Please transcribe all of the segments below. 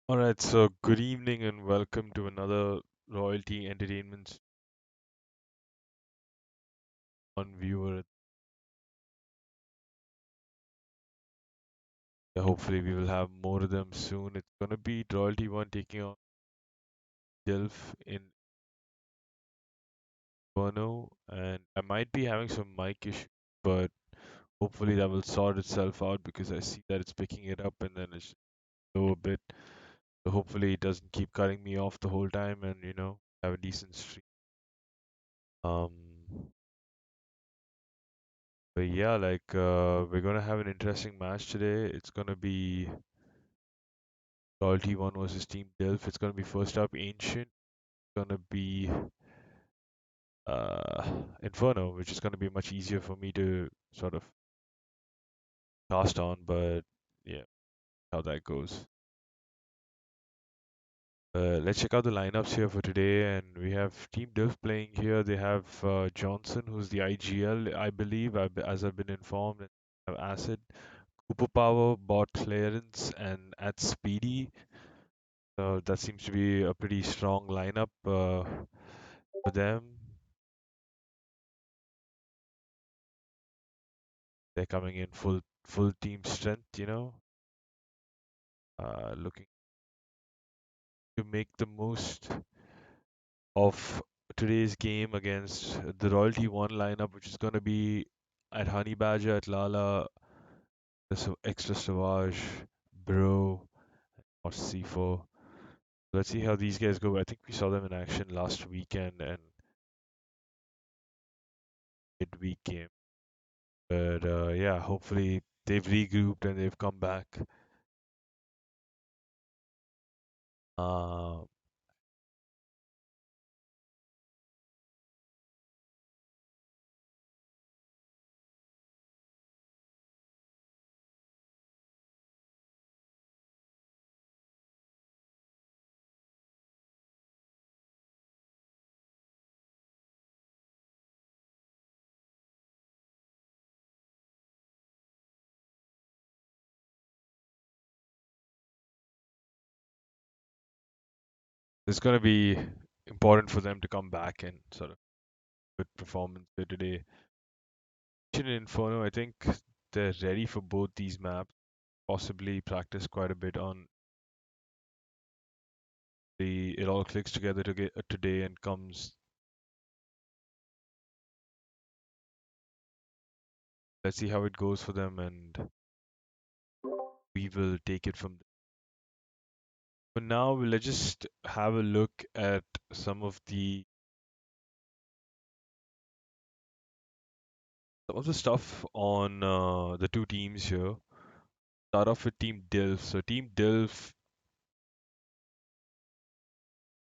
All right, so good evening and welcome to another Royalty Entertainment on viewer. Hopefully, we will have more of them soon. It's gonna be Royalty One taking on Dilf in Inferno, and I might be having some mic issues, but hopefully that will sort itself out because I see that it's picking it up and then it's low a bit. So hopefully it doesn't keep cutting me off the whole time and have a decent stream. Um, but yeah, we're gonna have an interesting match today. It's gonna be Loyalty 1 versus TeamDilf. It's going to be first up Ancient. Going to be uh, Inferno, which is going to be much easier for me to sort of cast on, but yeah, how that goes. Let's check out the lineups here for today, and we have Team Diff playing here. They have Johnson, who's the IGL, I believe, as I've been informed. And they have Acid, Cooper Power, Bot Clearance, and at Speedy. So that seems to be a pretty strong lineup for them. They're coming in full team strength, looking to make the most of today's game against the Royalty One lineup, which is going to be at Honey Badger, at Lala, the extra Savage, Bro, or C4. Let's see how these guys go. I think we saw them in action last weekend and midweek game. But yeah, hopefully they've regrouped and they've come back. Uh, it's going to be important for them to come back and sort of good performance here today. In Inferno, I think they're ready for both these maps. Possibly practice quite a bit on the. It all clicks together to get, today and comes. Let's see how it goes for them, and we will take it from there. For now, let's just have a look at some of the stuff on the two teams here. Start off with Team Dilf. So Team Dilf,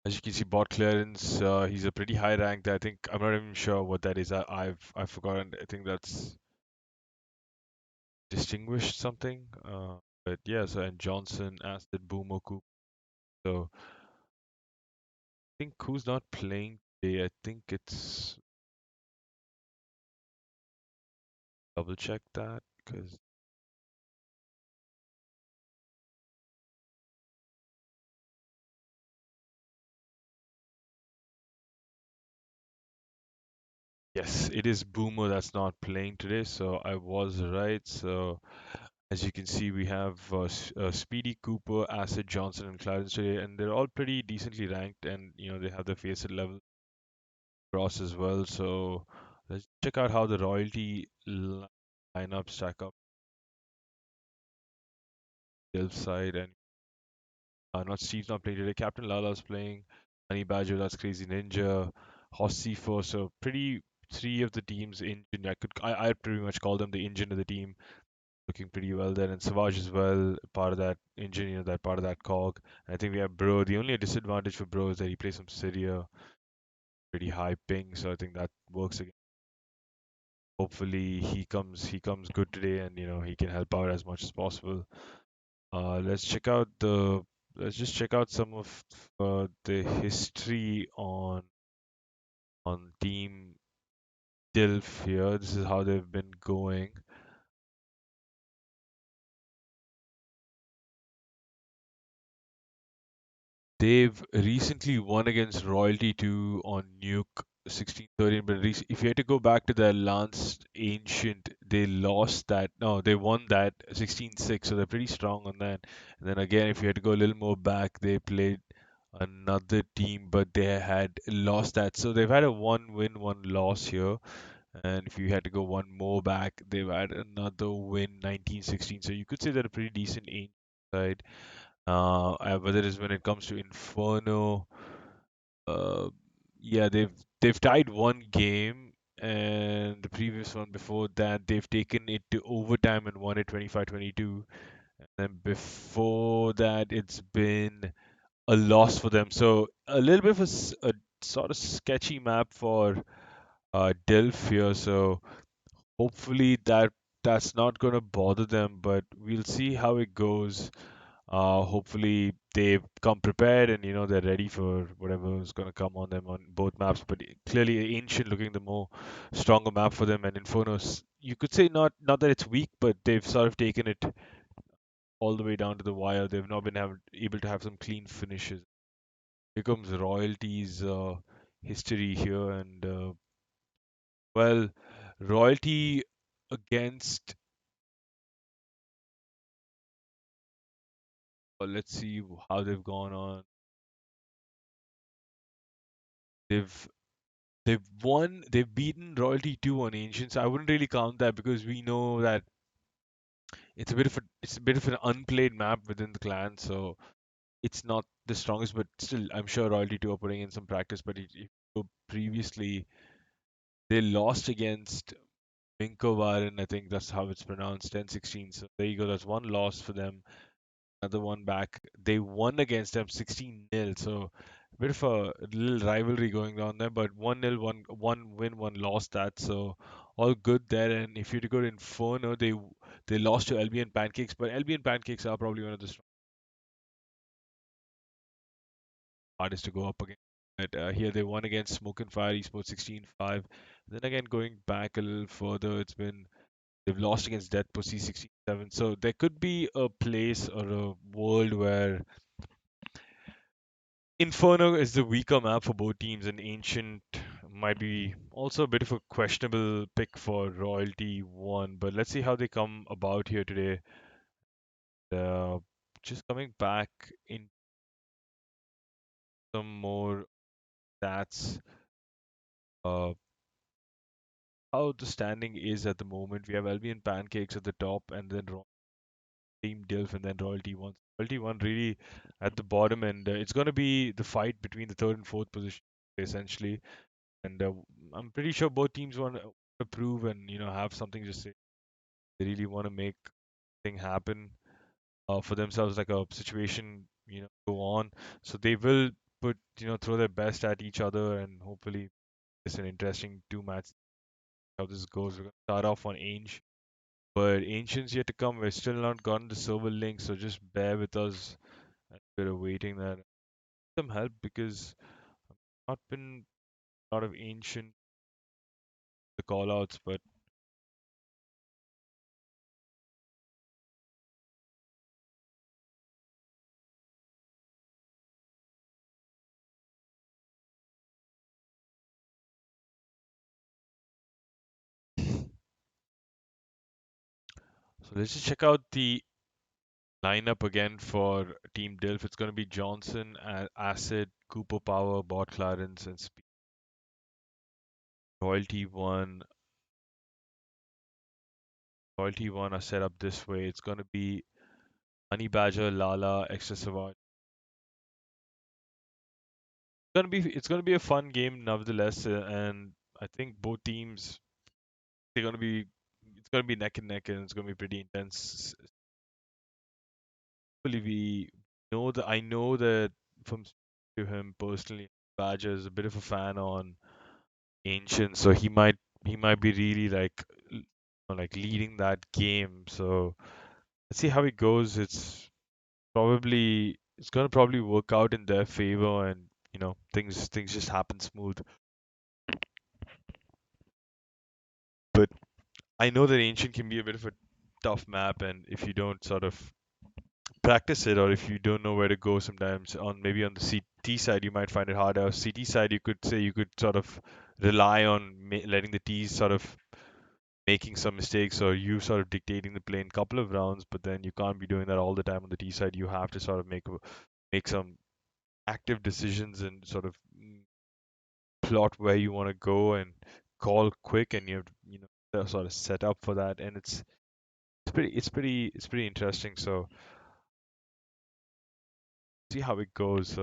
as you can see, bot clearance. He's a pretty high ranked. I think I'm not even sure what that is. I've forgotten. I think that's distinguished something. But yeah. So and Johnson, Acid, Boomer, Coop. So I think who's not playing today? I think it's double check that because yes, it is Boomer that's not playing today. So I was right. So as you can see, we have Speedy, Cooper, Acid, Johnson, and Clarence today, and they're all pretty decently ranked, and they have their face at level cross as well. So let's check out how the royalty lineup stack up Delph side, and not Steve's not playing today. Captain Lala's playing. Honey Badger, that's Crazy Ninja. Hossy for so pretty three of the teams engine. I'd pretty much call them the engine of the team. Looking pretty well there, and Savage as well, part of that engine, that part of that cog. And I think we have Bro. The only disadvantage for Bro is that he plays some Syria, pretty high ping, so I think that works again. Hopefully he comes good today, and he can help out as much as possible. Let's check out the let's just check out some of the history on Team Dilf here. This is how they've been going. They've recently won against Royalty 2 on Nuke 16-13, but if you had to go back to their last ancient, they lost that. No, they won that 16-6, so they're pretty strong on that. And then again, if you had to go a little more back, they played another team, but they had lost that. So they've had a one win, one loss here. And if you had to go one more back, they've had another win, 19-16. So you could say they're a pretty decent ancient side. Whether it is when it comes to Inferno, uh, yeah, they've tied one game, and the previous one before that, they've taken it to overtime and won it 25-22. And then before that, it's been a loss for them. So a little bit of a sort of sketchy map for Delph here. So hopefully that's not going to bother them, but we'll see how it goes. Hopefully they've come prepared and they're ready for whatever is going to come on them on both maps. But clearly, Ancient looking the more stronger map for them, and Inferno's you could say not that it's weak, but they've sort of taken it all the way down to the wire. They've not been able to have some clean finishes. Here comes Royalty's history here, and well, Royalty against. Let's see how they've gone on. They've they've beaten Royalty 2 on Ancients. I wouldn't really count that because we know that it's a bit of an unplayed map within the clan, so it's not the strongest, but still I'm sure Royalty 2 are putting in some practice. But previously they lost against Minkovarin, I think that's how it's pronounced, 10-16. So there you go, that's one loss for them. Another one back. They won against them 16-0. So a bit of a little rivalry going on there, but 1-0, one win, one loss that. So all good there. And if you to go to Inferno, they lost to Albion Pancakes, but Albion Pancakes are probably one of the hardest to go up against. But here they won against Smoke and Fire Esports 16-5. Then again, going back a little further, they've lost against Death Pussy 16-7. So there could be a place or a world where Inferno is the weaker map for both teams, and Ancient might be also a bit of a questionable pick for Royalty 1. But let's see how they come about here today. Uh, just coming back in some more stats. Uh, how the standing is at the moment. We have Albion Pancakes at the top, and then TeamDilf, and then Royalty 1. Royalty 1 really at the bottom, and it's going to be the fight between the third and fourth position, essentially. And I'm pretty sure both teams want to prove and have something to say. They really want to make thing happen for themselves, like a situation go on. So they will put throw their best at each other, and hopefully it's an interesting two match. How this goes. We're gonna start off on Ange, but Ancients yet to come. We're still not gotten the server link, so just bear with us. We're awaiting that. Some help because not been a lot of ancient the call outs, but so let's just check out the lineup again for Team Dilf. It's going to be Johnson, Acid, Cooper Power, Bot Clarence, and Speed. Royalty 1. Royalty 1 are set up this way. It's going to be Honey Badger, Lala, Extra Savage. It's going to be a fun game nevertheless, and I think both teams they're going to be it's going to be neck and neck, and it's going to be pretty intense. Hopefully, we know that I know that from speaking to him personally, Badger is a bit of a fan on Ancient, so he might be really like leading that game. So let's see how it goes. It's gonna probably work out in their favor, and things just happen smooth. But I know that Ancient can be a bit of a tough map, and if you don't sort of practice it, or if you don't know where to go, sometimes on maybe on the CT side you might find it harder. CT side, you could say you could sort of rely on letting the T's sort of making some mistakes, or you sort of dictating the play in a couple of rounds, but then you can't be doing that all the time on the T side. You have to sort of make some active decisions and sort of plot where you want to go and call quick, and you have to, sort of set up for that, and it's pretty interesting. So see how it goes.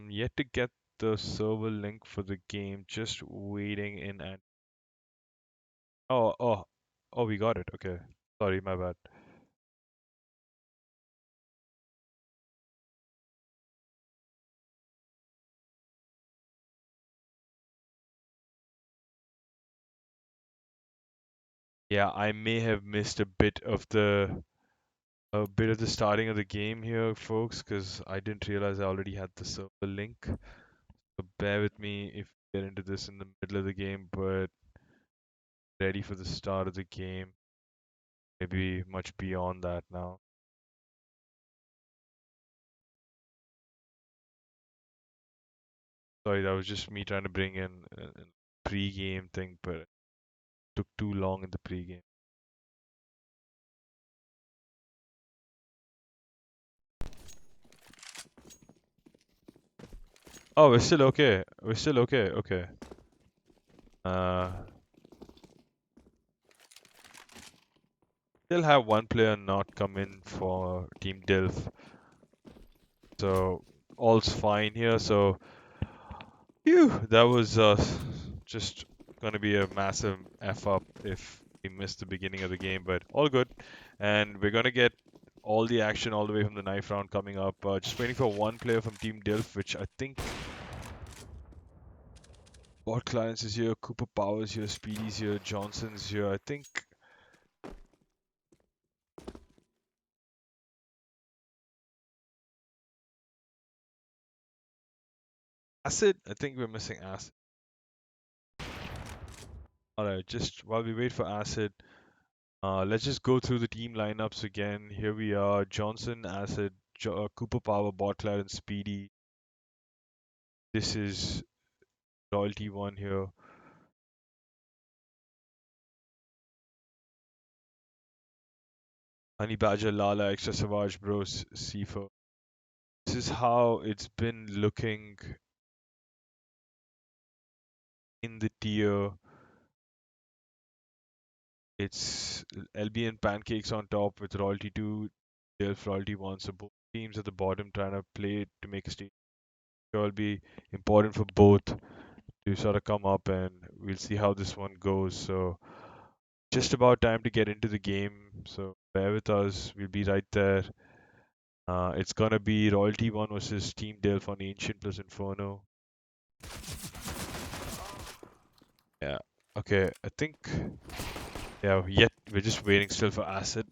Yet to get the server link for the game, just waiting in. And oh, we got it. Okay, sorry, my bad. Yeah, I may have missed a bit of the starting of the game here, folks, because I didn't realize I already had the server link. So bear with me if we get into this in the middle of the game, but ready for the start of the game. Maybe much beyond that now. Sorry, that was just me trying to bring in a pre-game thing, but it took too long in the pre-game. Oh, we're still okay. We're still okay. Okay. Uh, Still have one player not come in for TeamDilf, so all's fine here. So, phew, that was just gonna be a massive F up if we missed the beginning of the game, but all good. And we're gonna get all the action all the way from the knife round coming up. Just waiting for one player from Team Dilf, which I think Bot Clarence is here, Cooper Powers here, Speedy's here, Johnson's here. I think Acid. I think we're missing Acid. Alright, just while we wait for Acid, let's just go through the team lineups again. Here we are: Johnson, Acid, Cooper Power, Bot Clarence, Speedy. This is Royalty One here. Honey Badger, Lala, Extra Savage, Bros, Sifa. This is how it's been looking in the tier. It's LB and Pancakes on top with Royalty 2, Delph Royalty 1. So both teams at the bottom trying to play to make a stage. It will be important for both to sort of come up, and we'll see how this one goes. So just about time to get into the game. So bear with us. We'll be right there. It's gonna be Royalty 1 versus Team Delph on Ancient plus Inferno. Yeah. Okay, I think, yeah, yet we're just waiting still for Acid.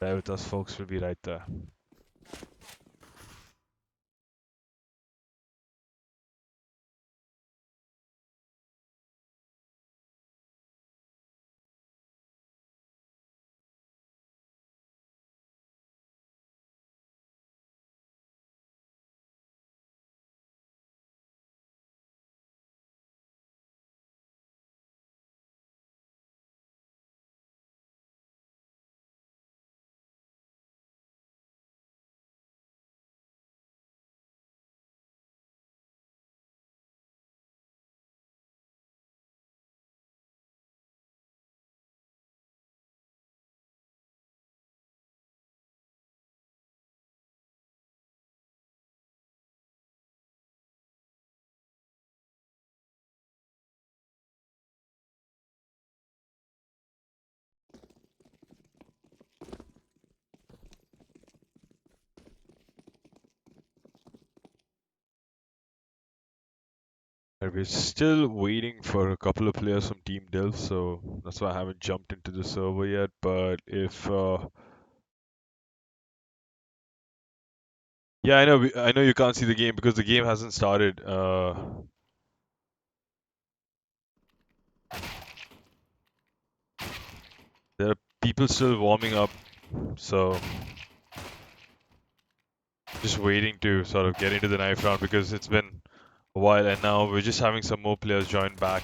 Bear with us, folks. We'll be right there. We're still waiting for a couple of players from Team Delph, so that's why I haven't jumped into the server yet. But if, yeah, I know you can't see the game because the game hasn't started. There are people still warming up, so just waiting to sort of get into the knife round because it's been a while, and now we're just having some more players join back.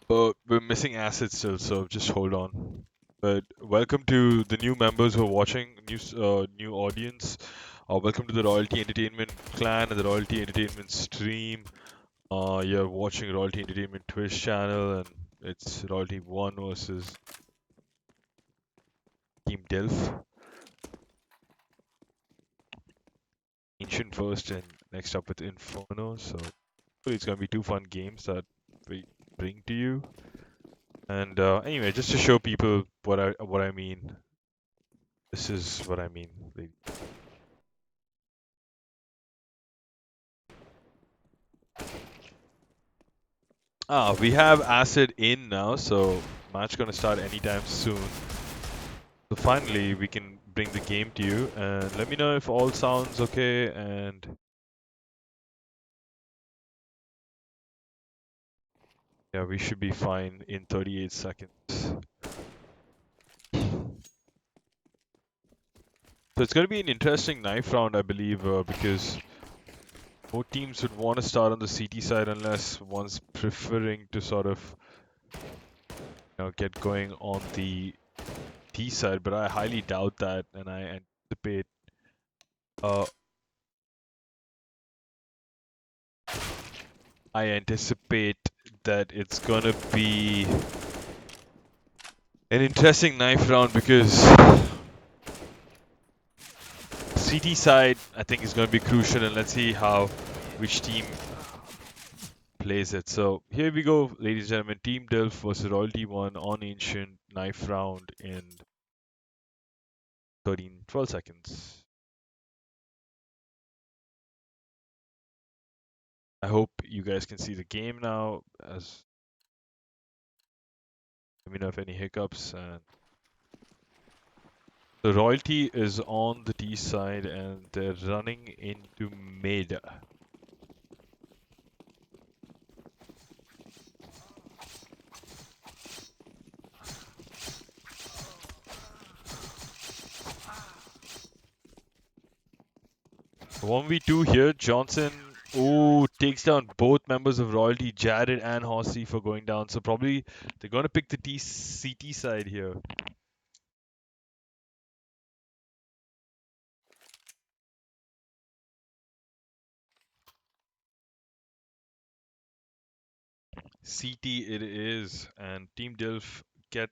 But we're missing assets still, so just hold on. But welcome to the new members who are watching, new audience. Welcome to the Royalty Entertainment clan and the Royalty Entertainment stream. You're watching Royalty Entertainment Twitch channel, and it's Royalty 1 versus TeamDilf. Ancient first, and next up with Inferno. So it's gonna be two fun games that we bring to you. And anyway, just to show people what I mean, this is what I mean. We have Acid in now, so match gonna start anytime soon. So finally, we can bring the game to you, and let me know if all sounds okay. And yeah, we should be fine in 38 seconds. So it's gonna be an interesting knife round, I believe, because both teams would want to start on the CT side unless one's preferring to sort of get going on the T side, but I highly doubt that, and uh, I anticipate that it's gonna be an interesting knife round because CT side I think is gonna be crucial, and let's see how which team plays it. So here we go, ladies and gentlemen. TeamDilf versus Royalty 1 on Ancient knife round in 12 seconds. I hope you guys can see the game now. As let me know if any hiccups. And the Royalty is on the T side, and they're running into mid. 1v2 here. Johnson, takes down both members of Royalty, Jared and Horsey, for going down. So probably they're going to pick the CT side here. CT it is, and TeamDilf get,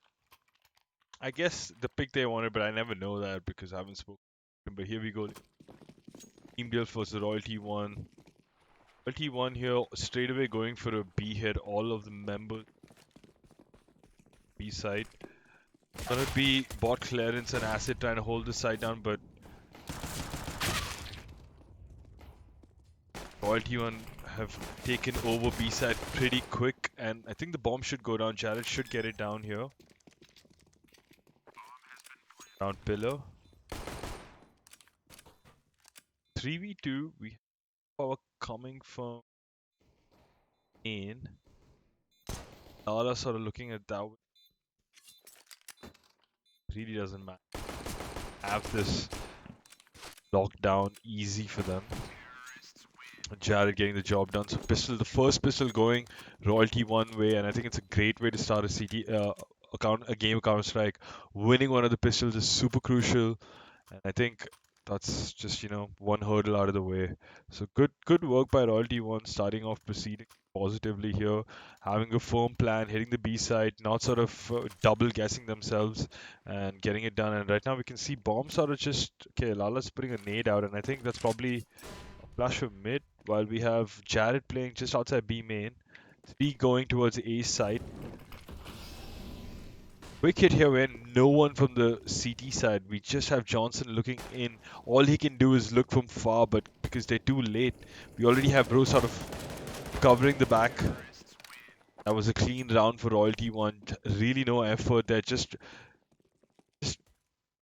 I guess, the pick they wanted, but I never know that because I haven't spoken. But here we go. TeamDilf versus Royalty 1. Royalty 1 here, straight away going for a B hit. All of the members B side. Gonna be bot clearance and Acid trying to hold the side down, but Royalty 1 have taken over B side pretty quick, and I think the bomb should go down. Jared should get it down here. Down pillar. 3v2, we have power coming from in. Lala sort of looking at that. Really doesn't matter. Have this locked down easy for them. Jared getting the job done. So pistol, the first pistol going Royalty 1 way, and I think it's a great way to start a game of Counter Strike. Winning one of the pistols is super crucial, and I think that's just one hurdle out of the way. So good work by Royalty 1, starting off proceeding positively here, having a firm plan, hitting the B side, not sort of double guessing themselves, and getting it done. And right now we can see bomb sort of just okay. Lala's putting a nade out, and I think that's probably flash from mid, while we have Jared playing just outside B main. 3 going towards A side. Quick hit here when no one from the CT side. We just have Johnson looking in. All he can do is look from far, but because they're too late, we already have Bro sort of covering the back. That was a clean round for Royalty 1. Really no effort there. Just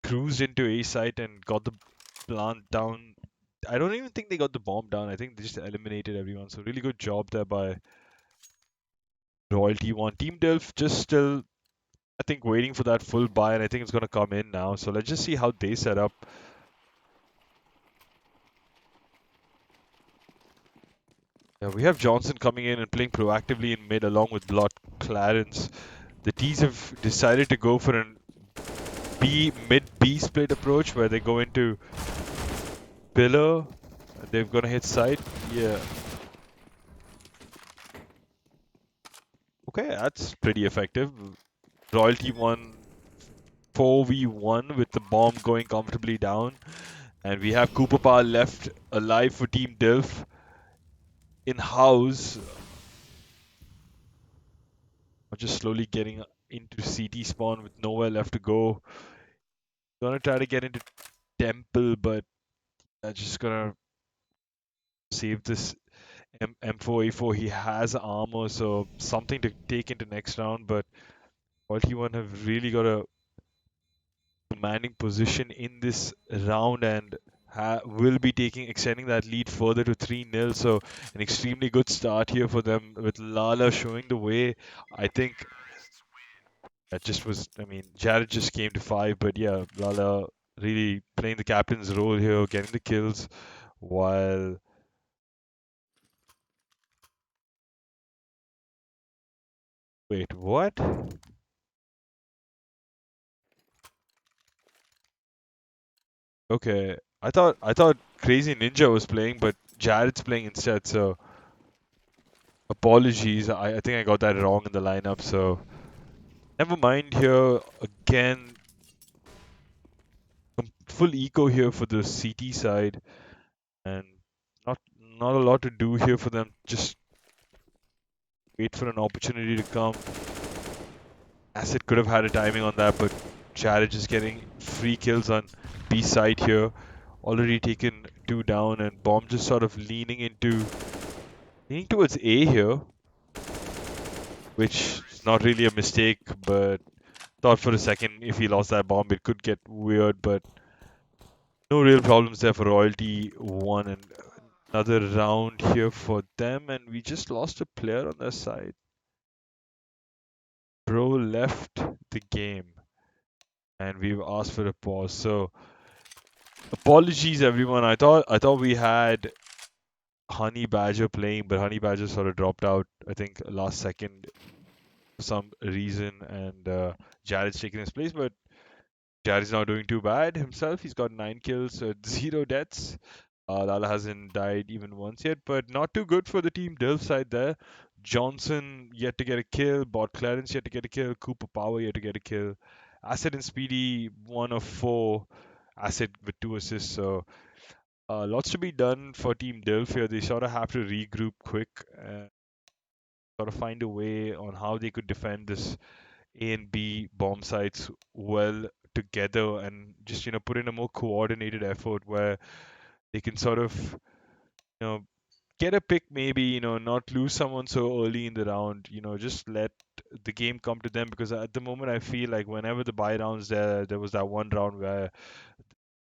cruised into A site and got the plant down. I don't even think they got the bomb down. I think they just eliminated everyone. So really good job there by Royalty 1. TeamDilf just still I think waiting for that full buy, and I think it's gonna come in now. So let's just see how they set up. Yeah, we have Johnson coming in and playing proactively in mid along with Blot Clarence. The T's have decided to go for an mid B split approach where they go into pillar. They're gonna hit side. Yeah. Okay, that's pretty effective. Royalty won 4v1 with the bomb going comfortably down. And we have Cooper Power left alive for Team Dilf in house. Just slowly getting into CT spawn with nowhere left to go. Gonna try to get into Temple, but just gonna save this M4A4. He has armor, so something to take into next round. But Royalty One have really got a commanding position in this round and will be extending that lead further to 3-0. So an extremely good start here for them with Lala showing the way. I think that just was, I mean, Jared just came to 5, but yeah, Lala really playing the captain's role here, getting the kills while. Wait, what? Okay, I thought Crazy Ninja was playing, but Jared's playing instead. So apologies, I think I got that wrong in the lineup. So never mind here. Again, full eco here for the CT side, and not a lot to do here for them. Just wait for an opportunity to come. Acid could have had a timing on that, but Jared just getting free kills on B side here. Already taken 2 down, and Bomb just sort of leaning towards A here, which is not really a mistake, but thought for a second if he lost that bomb it could get weird, but no real problems there for Royalty One, and another round here for them, and we just lost a player on their side. Bro left the game, and we've asked for a pause. So apologies everyone. I thought we had Honey Badger playing, but Honey Badger sort of dropped out. I think last second for some reason, and Jared's taking his place. But Jared's not doing too bad himself. He's got 9 kills, 0 deaths. Lala hasn't died even once yet, but not too good for the Team Dilf side there. Johnson yet to get a kill, Bot Clarence yet to get a kill, Cooper Power yet to get a kill. Acid and Speedy 1 of 4. Acid with 2 assists, so lots to be done for Team Dilf here. They sort of have to regroup quick and sort of find a way on how they could defend this A and B bomb sites well together, and just put in a more coordinated effort where they can sort of know get a pick, maybe not lose someone so early in the round, just let the game come to them, because at the moment I feel like whenever the buy rounds there was that one round where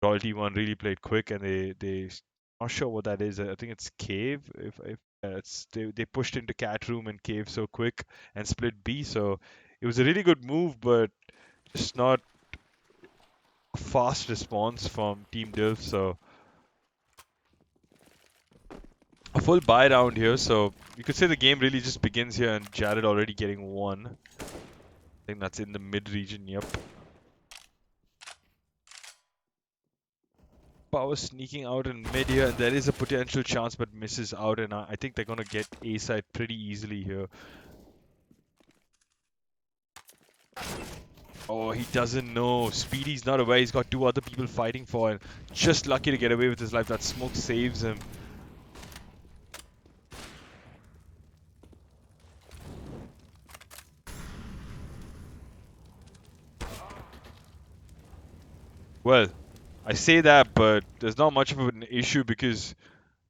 Royalty One really played quick, and they not sure what that is. I think it's Cave. If it's they pushed into Cat Room and Cave so quick and split B. So it was a really good move, but just not a fast response from Team Dilf. So a full buy round here. So you could say the game really just begins here, and Jared already getting 1. I think that's in the mid region. Yep. Power sneaking out in mid here, and there is a potential chance, but misses out, and I think they're gonna get A side pretty easily here. Oh, he doesn't know. Speedy's not aware. He's got 2 other people fighting for him. Just lucky to get away with his life. That smoke saves him. Well, I say that, but there's not much of an issue because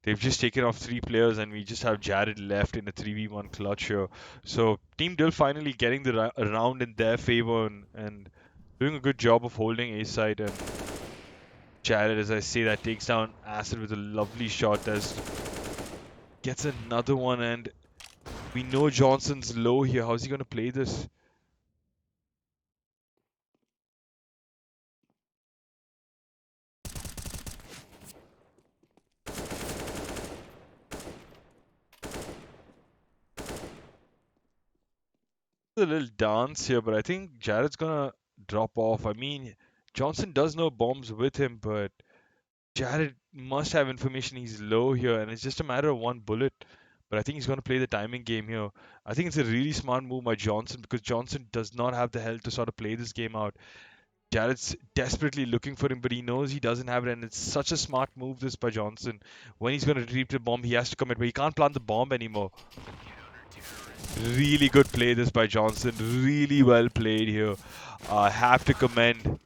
they've just taken off 3 players, and we just have Jared left in a 3v1 clutch here. So Team Dill finally getting the round in their favor, and doing a good job of holding A side. And Jared, as I say that, takes down Acid with a lovely shot. Gets another one, and we know Johnson's low here. How's he going to play this? a little dance here, but I think Jared's gonna drop off. I mean, Johnson does know bombs with him, but Jared must have information he's low here, and it's just a matter of one bullet. But I think he's going to play the timing game here. I think it's a really smart move by Johnson because Johnson does not have the health to sort of play this game out. Jared's desperately looking for him, but he knows he doesn't have it, and it's such a smart move this by Johnson. When he's going to retrieve the bomb, he has to commit, but he can't plant the bomb anymore. Really good play this by Johnson. Really well played here. I have to commend.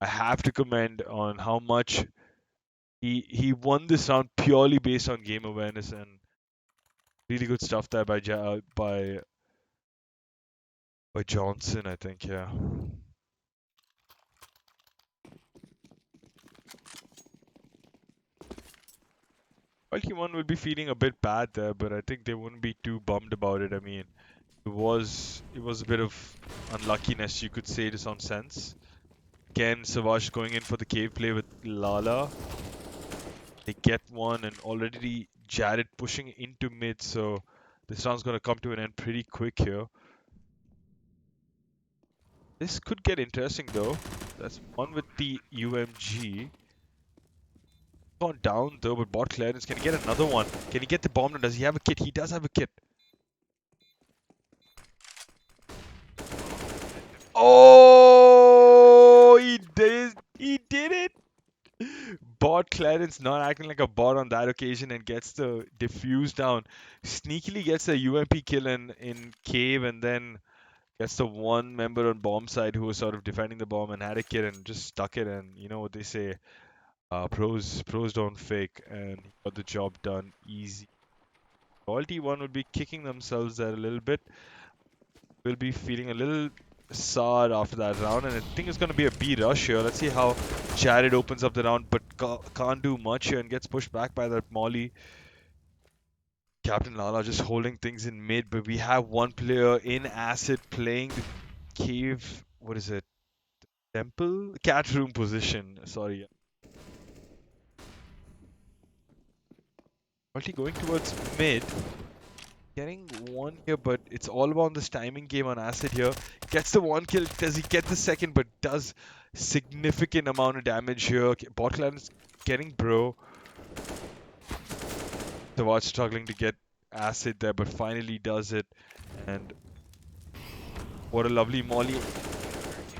I have to commend on how much he won this round purely based on game awareness and really good stuff there by by Johnson, I think. Yeah. One will be feeling a bit bad there, but I think they wouldn't be too bummed about it. I mean, it was a bit of unluckiness, you could say, to some sense. Again, Savage going in for the cave play with Lala. They get one, and already Jared pushing into mid, so this round's gonna come to an end pretty quick here. This could get interesting though. That's one with the UMG. Gone down though, but bot clearance. Can he get another one? Can he get the bomb? Does he have a kit? He does have a kit. Oh, he did. He did it. Bot Clarence not acting like a bot on that occasion and gets the diffuse down. Sneakily gets a UMP kill in cave and then gets the one member on bomb side who was sort of defending the bomb and had a kit and just stuck it. And you know what they say, pros don't fake, and he got the job done easy. Royalty one would be kicking themselves there a little bit. Will be feeling a little sad after that round, and I think it's going to be a B rush here. Let's see how Jared opens up the round, but can't do much here and gets pushed back by that Molly. Captain Lala just holding things in mid, but we have one player in acid playing the cave. What is it? Temple? Cat room position. Sorry. Royalty going towards mid. Getting one here, but it's all about this timing game on acid here. Gets the one kill. Does he get the second? But does significant amount of damage here. Botland is getting bro. Tawad struggling to get acid there, but finally does it. And what a lovely molly.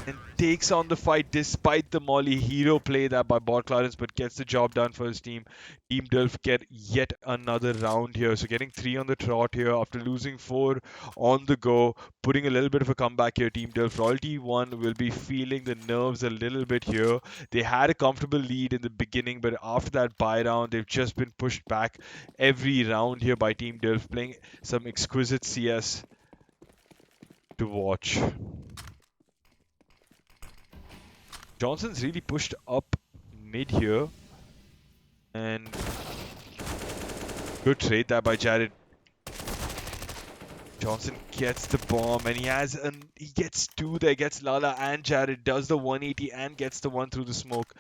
And takes on the fight despite the molly. Hero play that by Bot Clarence, but gets the job done for his team. TeamDilf get yet another round here. So getting 3 on the trot here after losing 4 on the go. Putting a little bit of a comeback here, TeamDilf. Royalty 1 will be feeling the nerves a little bit here. They had a comfortable lead in the beginning, but after that bye round, they've just been pushed back every round here by TeamDilf. Playing some exquisite CS to watch. Johnson's really pushed up mid here. And good trade there by Jared. Johnson gets the bomb and he gets 2 there, gets Lala and Jared, does the 180 and gets the 1 through the smoke.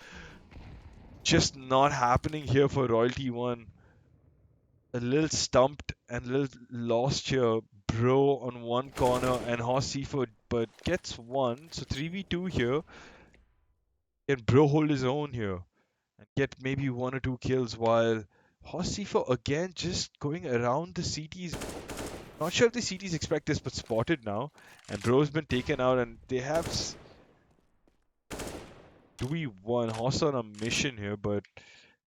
Just not happening here for Royalty 1. A little stumped and a little lost here. Bro on one corner and Horse Seafood, but gets 1. So 3v2 here. Can Bro hold his own here and get maybe 1 or 2 kills while Hossifo again just going around the CTs. Not sure if the CTs expect this, but spotted now. And Bro's been taken out and they have 2v1. Hoss on a mission here, but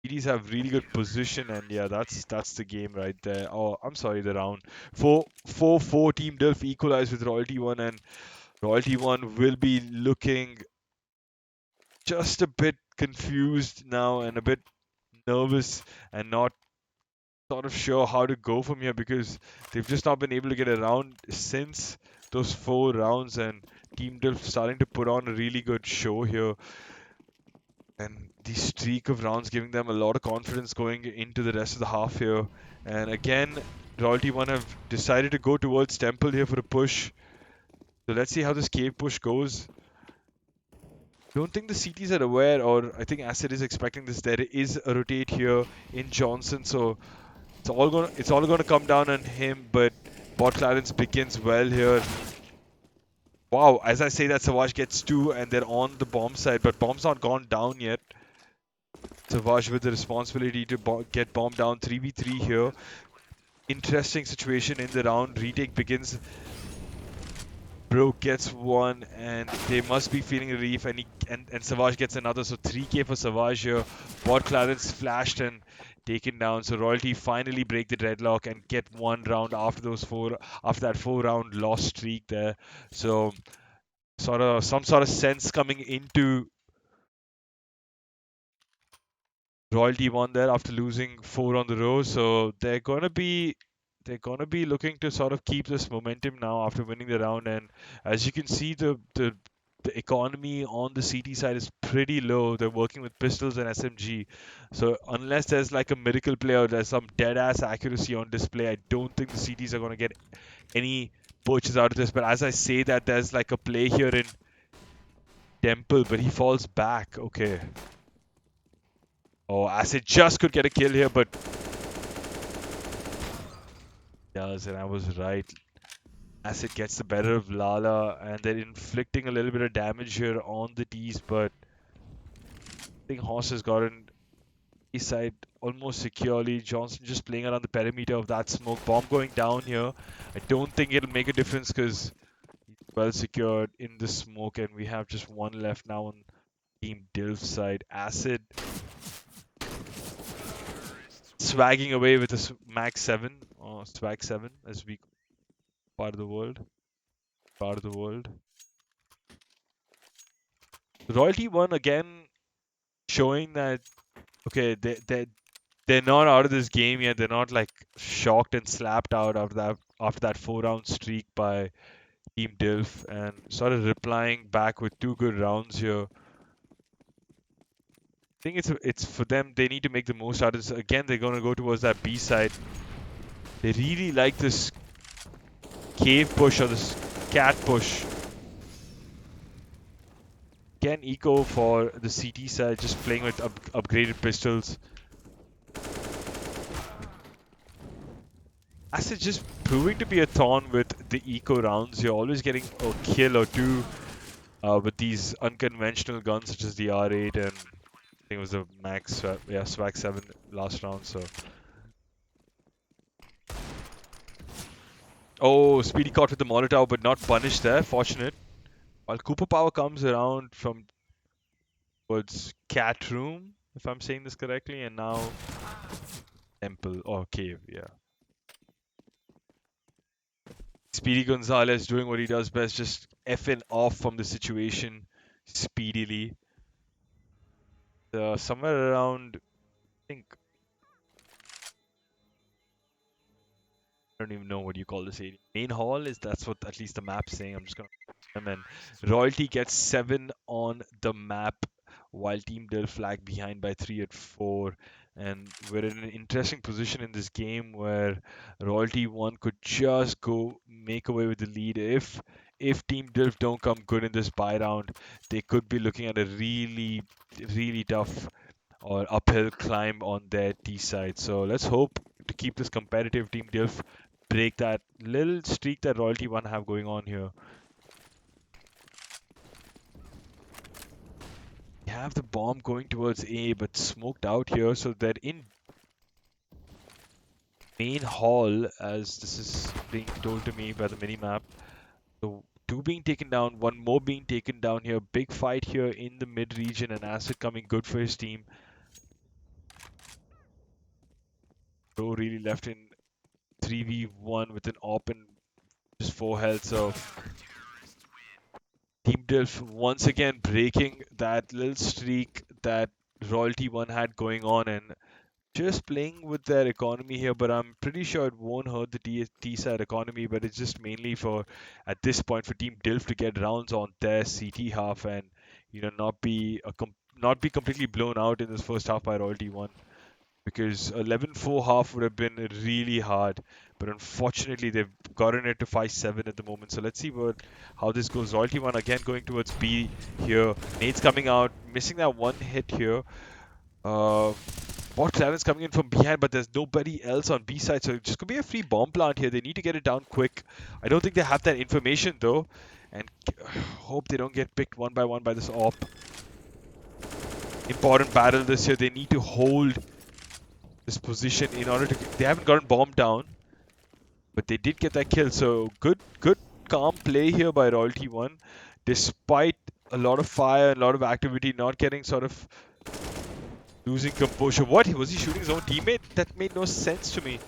CTs have really good position and yeah, that's the game right there. Oh, I'm sorry, the round. 4-4 TeamDilf equalized with Royalty 1 and Royalty 1 will be looking just a bit confused now and a bit nervous and not sort of sure how to go from here because they've just not been able to get around since those 4 rounds, and Team Dilf starting to put on a really good show here, and the streak of rounds giving them a lot of confidence going into the rest of the half here. And again, Royalty 1 have decided to go towards Temple here for a push, so let's see how this cave push goes. Don't think the CTs are aware, or I think Acid is expecting this. There is a rotate here in Johnson, so it's all gonna come down on him. But Bot Clarence begins well here. Wow, as I say that, Savage gets 2 and they're on the bomb side, but bomb's not gone down yet. Savage with the responsibility to get bomb down. 3v3 here. Interesting situation in the round. Retake begins. Broke gets 1 and they must be feeling relief, and Savage gets another. So 3k for Savage here. Bot Clarence flashed and taken down. So Royalty finally break the deadlock and get 1 round after that 4 round loss streak there. So some sort of sense coming into Royalty won there after losing 4 on the row, so they're gonna be looking to sort of keep this momentum now after winning the round. And as you can see, the economy on the CT side is pretty low. They're working with pistols and SMG, so unless there's like a miracle play or there's some dead ass accuracy on display, I don't think the CTs are gonna get any poaches out of this. But as I say that, there's like a play here in Temple, but he falls back. Okay. Oh, Acid just could get a kill here, but does, and I was right. Acid gets the better of Lala, and they're inflicting a little bit of damage here on the T's, but I think Horse has gotten east side almost securely. Johnson just playing around the perimeter of that smoke. Bomb going down here. I don't think it'll make a difference because he's well secured in the smoke, and we have just 1 left now on Team Dilf side. Acid swagging away with a Mag 7, or Swag 7 as we part of the world. Part of the world. Royalty 1 again showing that okay, they're not out of this game yet. They're not like shocked and slapped out after that 4 round streak by Team Dilf, and sort of replying back with 2 good rounds here. I think it's for them. They need to make the most out of this. Again, they're gonna go towards that B side. They really like this cave push or this cat push. Again, eco for the CT side, just playing with upgraded pistols. Acid just proving to be a thorn with the eco rounds. You're always getting a kill or 2 with these unconventional guns such as the R8, and I think it was the Swag 7 last round. So, oh, Speedy caught with the Molotov, but not punished there. Fortunate. While Cooper Power comes around from towards Cat Room, if I'm saying this correctly, and now Temple or Cave, yeah. Speedy Gonzalez doing what he does best, just effing off from the situation speedily. Somewhere around, I think, I don't even know what you call this area. Main hall is that's what at least the map's saying. I'm just gonna and Royalty gets 7 on the map while Team Delph lag behind by 3 at 4. And we're in an interesting position in this game where Royalty 1 could just go make away with the lead. If Team Delph don't come good in this buy round, they could be looking at a really, really tough or uphill climb on their T side. So let's hope to keep this competitive. Team Delph break that little streak that Royalty 1 have going on here. We have the bomb going towards A, but smoked out here, so they're in main hall, as this is being told to me by the minimap. So 2 being taken down, 1 more being taken down here. Big fight here in the mid region, and Acid coming good for his team. Bro really left in 3v1 with an op and just 4 health, so Team Delph once again breaking that little streak that Royalty 1 had going on, and just playing with their economy here, but I'm pretty sure it won't hurt the T-side economy, but it's just mainly for, at this point, for Team Dilf to get rounds on their CT half and, not be completely blown out in this first half by Royalty 1, because 11-4 half would have been really hard, but unfortunately they've gotten it to 5-7 at the moment. So let's see how this goes. Royalty 1 again going towards B here. Nate's coming out, missing that 1 hit here. Bot Clarence coming in from behind, but there's nobody else on B side, so it just could be a free bomb plant here. They need to get it down quick. I don't think they have that information though. and hope they don't get picked one by one by this op. Important battle this year. They need to hold this position in order to. They haven't gotten bombed down, but they did get that kill. So good, calm play here by Royalty One, despite a lot of fire, a lot of activity, not getting sort of losing composure. What was he shooting his own teammate? That made no sense to me.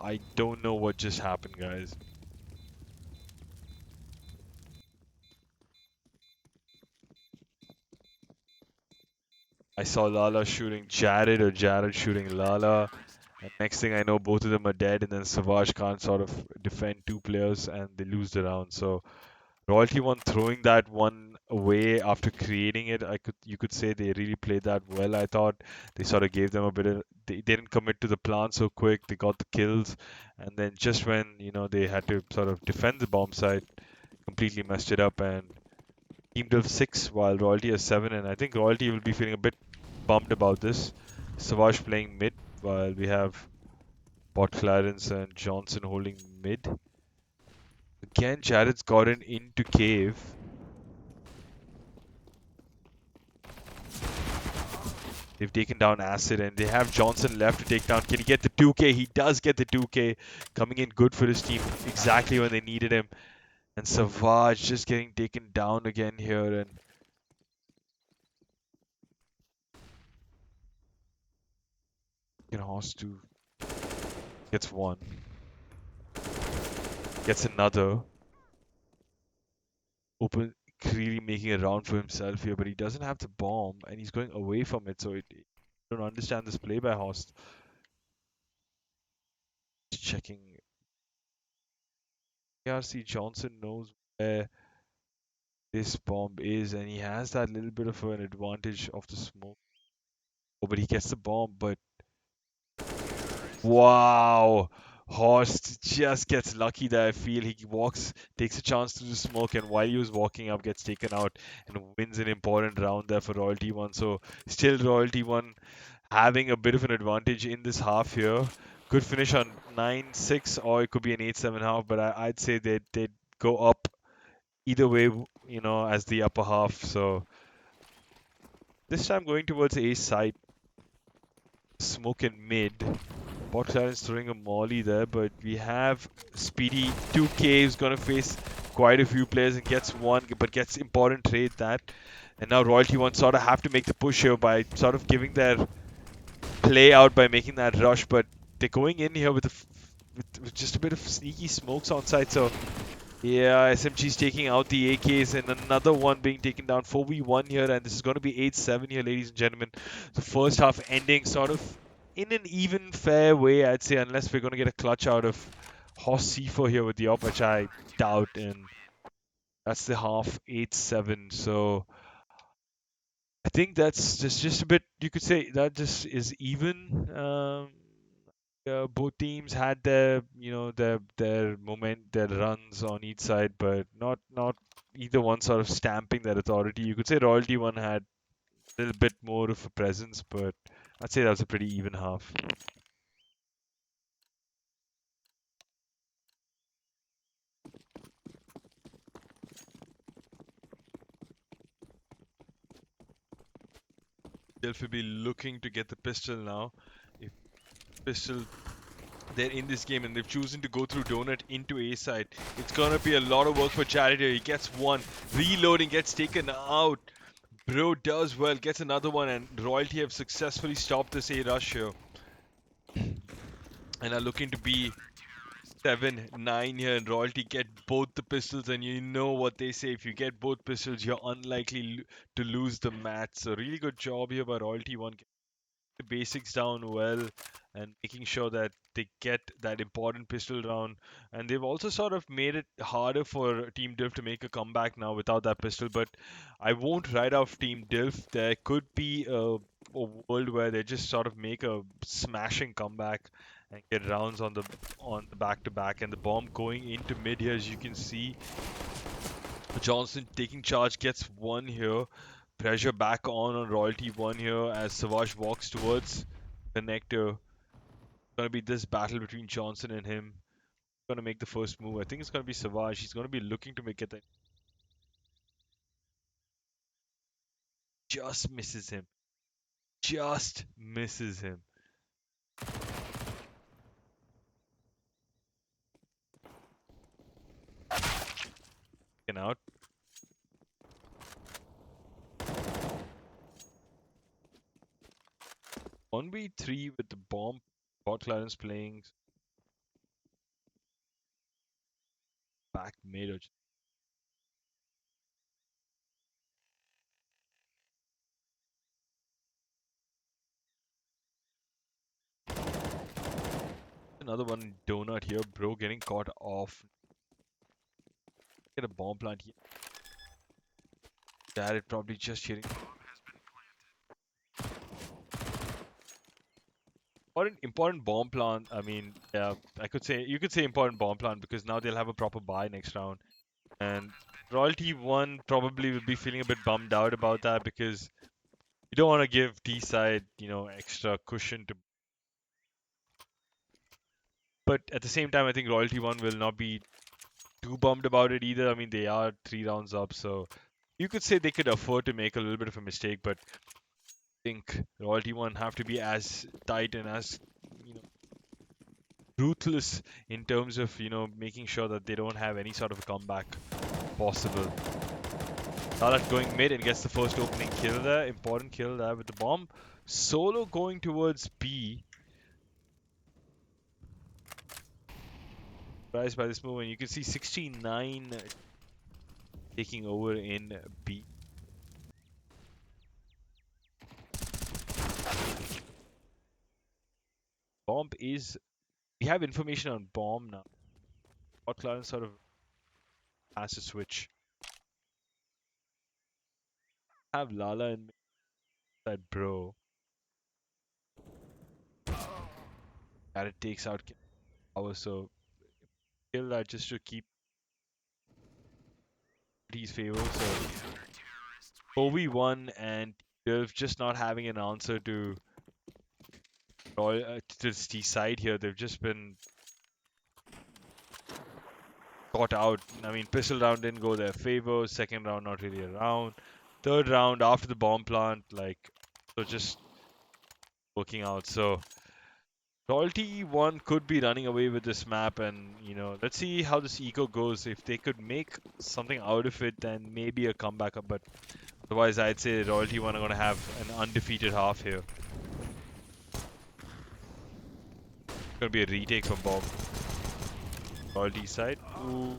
I don't know what just happened, guys. I saw Lala shooting Jared or Jared shooting Lala. And next thing I know, both of them are dead, and then Savage can't sort of defend two players, and they lose the round. So Royalty One throwing that one away after creating it, you could say they really played that well. I thought they sort of gave them a bit of they didn't commit to the plan so quick. They got the kills, and then just when they had to sort of defend the bomb site, completely messed it up. And TeamDilf 6 while Royalty has 7, and I think Royalty will be feeling a bit bummed about this. Savage playing mid while we have Bot Clarence and Johnson holding mid. Again, Jared's gotten into cave. They've taken down Acid and they have Johnson left to take down. Can he get the 2K? He does get the 2K. Coming in good for his team exactly when they needed him. And Savage just getting taken down again here. And Hoss 2 gets one. Gets another. Open, really making a round for himself here, but he doesn't have the bomb and he's going away from it. So I don't understand this play by Host. Checking. ARC Johnson knows where this bomb is, and he has that little bit of an advantage of the smoke. Oh, but he gets the bomb, but wow! Horst just gets lucky there. I feel he walks, takes a chance to the smoke, and while he was walking up, gets taken out and wins an important round there for Royalty One. So still Royalty One having a bit of an advantage in this half here. Good finish on 9-6, or it could be an 8-7 half, but I'd say they'd go up either way, as the upper half. So this time going towards A side, smoke and mid. Bot Clarence throwing a molly there, but we have Speedy 2K who's gonna face quite a few players and gets one, but gets important trade that. And now Royalty One sort of have to make the push here by sort of giving their play out by making that rush, but they're going in here with just a bit of sneaky smokes on site. So yeah, SMG's taking out the AKs and another one being taken down. 4v1 here, and this is going to be 8-7 here, ladies and gentlemen. The first half ending sort of in an even fair way, I'd say, unless we're going to get a clutch out of Hoss C4 here with the op, which I doubt. And that's the half, 8-7. So I think that's just a bit, you could say that just is even. Both teams had their moment, their runs on each side, but not either one sort of stamping that authority. You could say Royalty One had a little bit more of a presence, but I'd say that was a pretty even half. Delphi be looking to get the pistol now. If pistol they're in this game and they've chosen to go through Donut into A side, it's gonna be a lot of work for Jared here. He gets one, reloading, gets taken out. Bro does well, gets another one, and Royalty have successfully stopped this A rush here. And are looking to be 7-9 here, and Royalty get both the pistols, and you know what they say, if you get both pistols, you're unlikely to lose the match. So really good job here by Royalty One. The basics down well and making sure that they get that important pistol round. And they've also sort of made it harder for Team Dilf to make a comeback now without that pistol. But I won't write off Team Dilf. There could be a world where they just sort of make a smashing comeback and get rounds on the back to back. And the bomb going into mid here, as you can see. Johnson taking charge, gets one here. Pressure back on Royalty 1 here as Savage walks towards Connector. Gonna be this battle between Johnson and him. Gonna make the first move. I think it's gonna be Savage. He's gonna be looking to make it that. Just misses him. Just misses him. Taken out. 1v3 with the bomb. Bot Clarence playing back mid. Another one donut here, bro, getting caught off. Get a bomb plant here. Jared probably just hitting. Important bomb plant. I mean, yeah, you could say important bomb plant because now they'll have a proper buy next round. And Royalty 1 probably will be feeling a bit bummed out about that because you don't want to give T side, extra cushion to. But at the same time, I think Royalty 1 will not be too bummed about it either. I mean, they are 3 rounds up, so you could say they could afford to make a little bit of a mistake, but I think Royalty 1 have to be as tight and as ruthless in terms of making sure that they don't have any sort of a comeback possible. Salat going mid and gets the first opening kill there. Important kill there with the bomb. Solo going towards B. Surprised by this move, and you can see 69 taking over in B. Bomb is. We have information on bomb now. Bot Clarence sort of has to switch. Have Lala in that bro. And it takes out power, so kill that just to keep his favor. So 4v1 and TeamDilf just not having an answer to the side here. They've just been caught out. I mean, pistol round didn't go their favor. Second round, not really around. Third round, after the bomb plant, so just working out. So Royalty 1 could be running away with this map, and let's see how this eco goes. If they could make something out of it, then maybe a comeback up. But otherwise, I'd say Royalty 1 are going to have an undefeated half here. Going to be a retake from Bob. Royalty side. Ooh,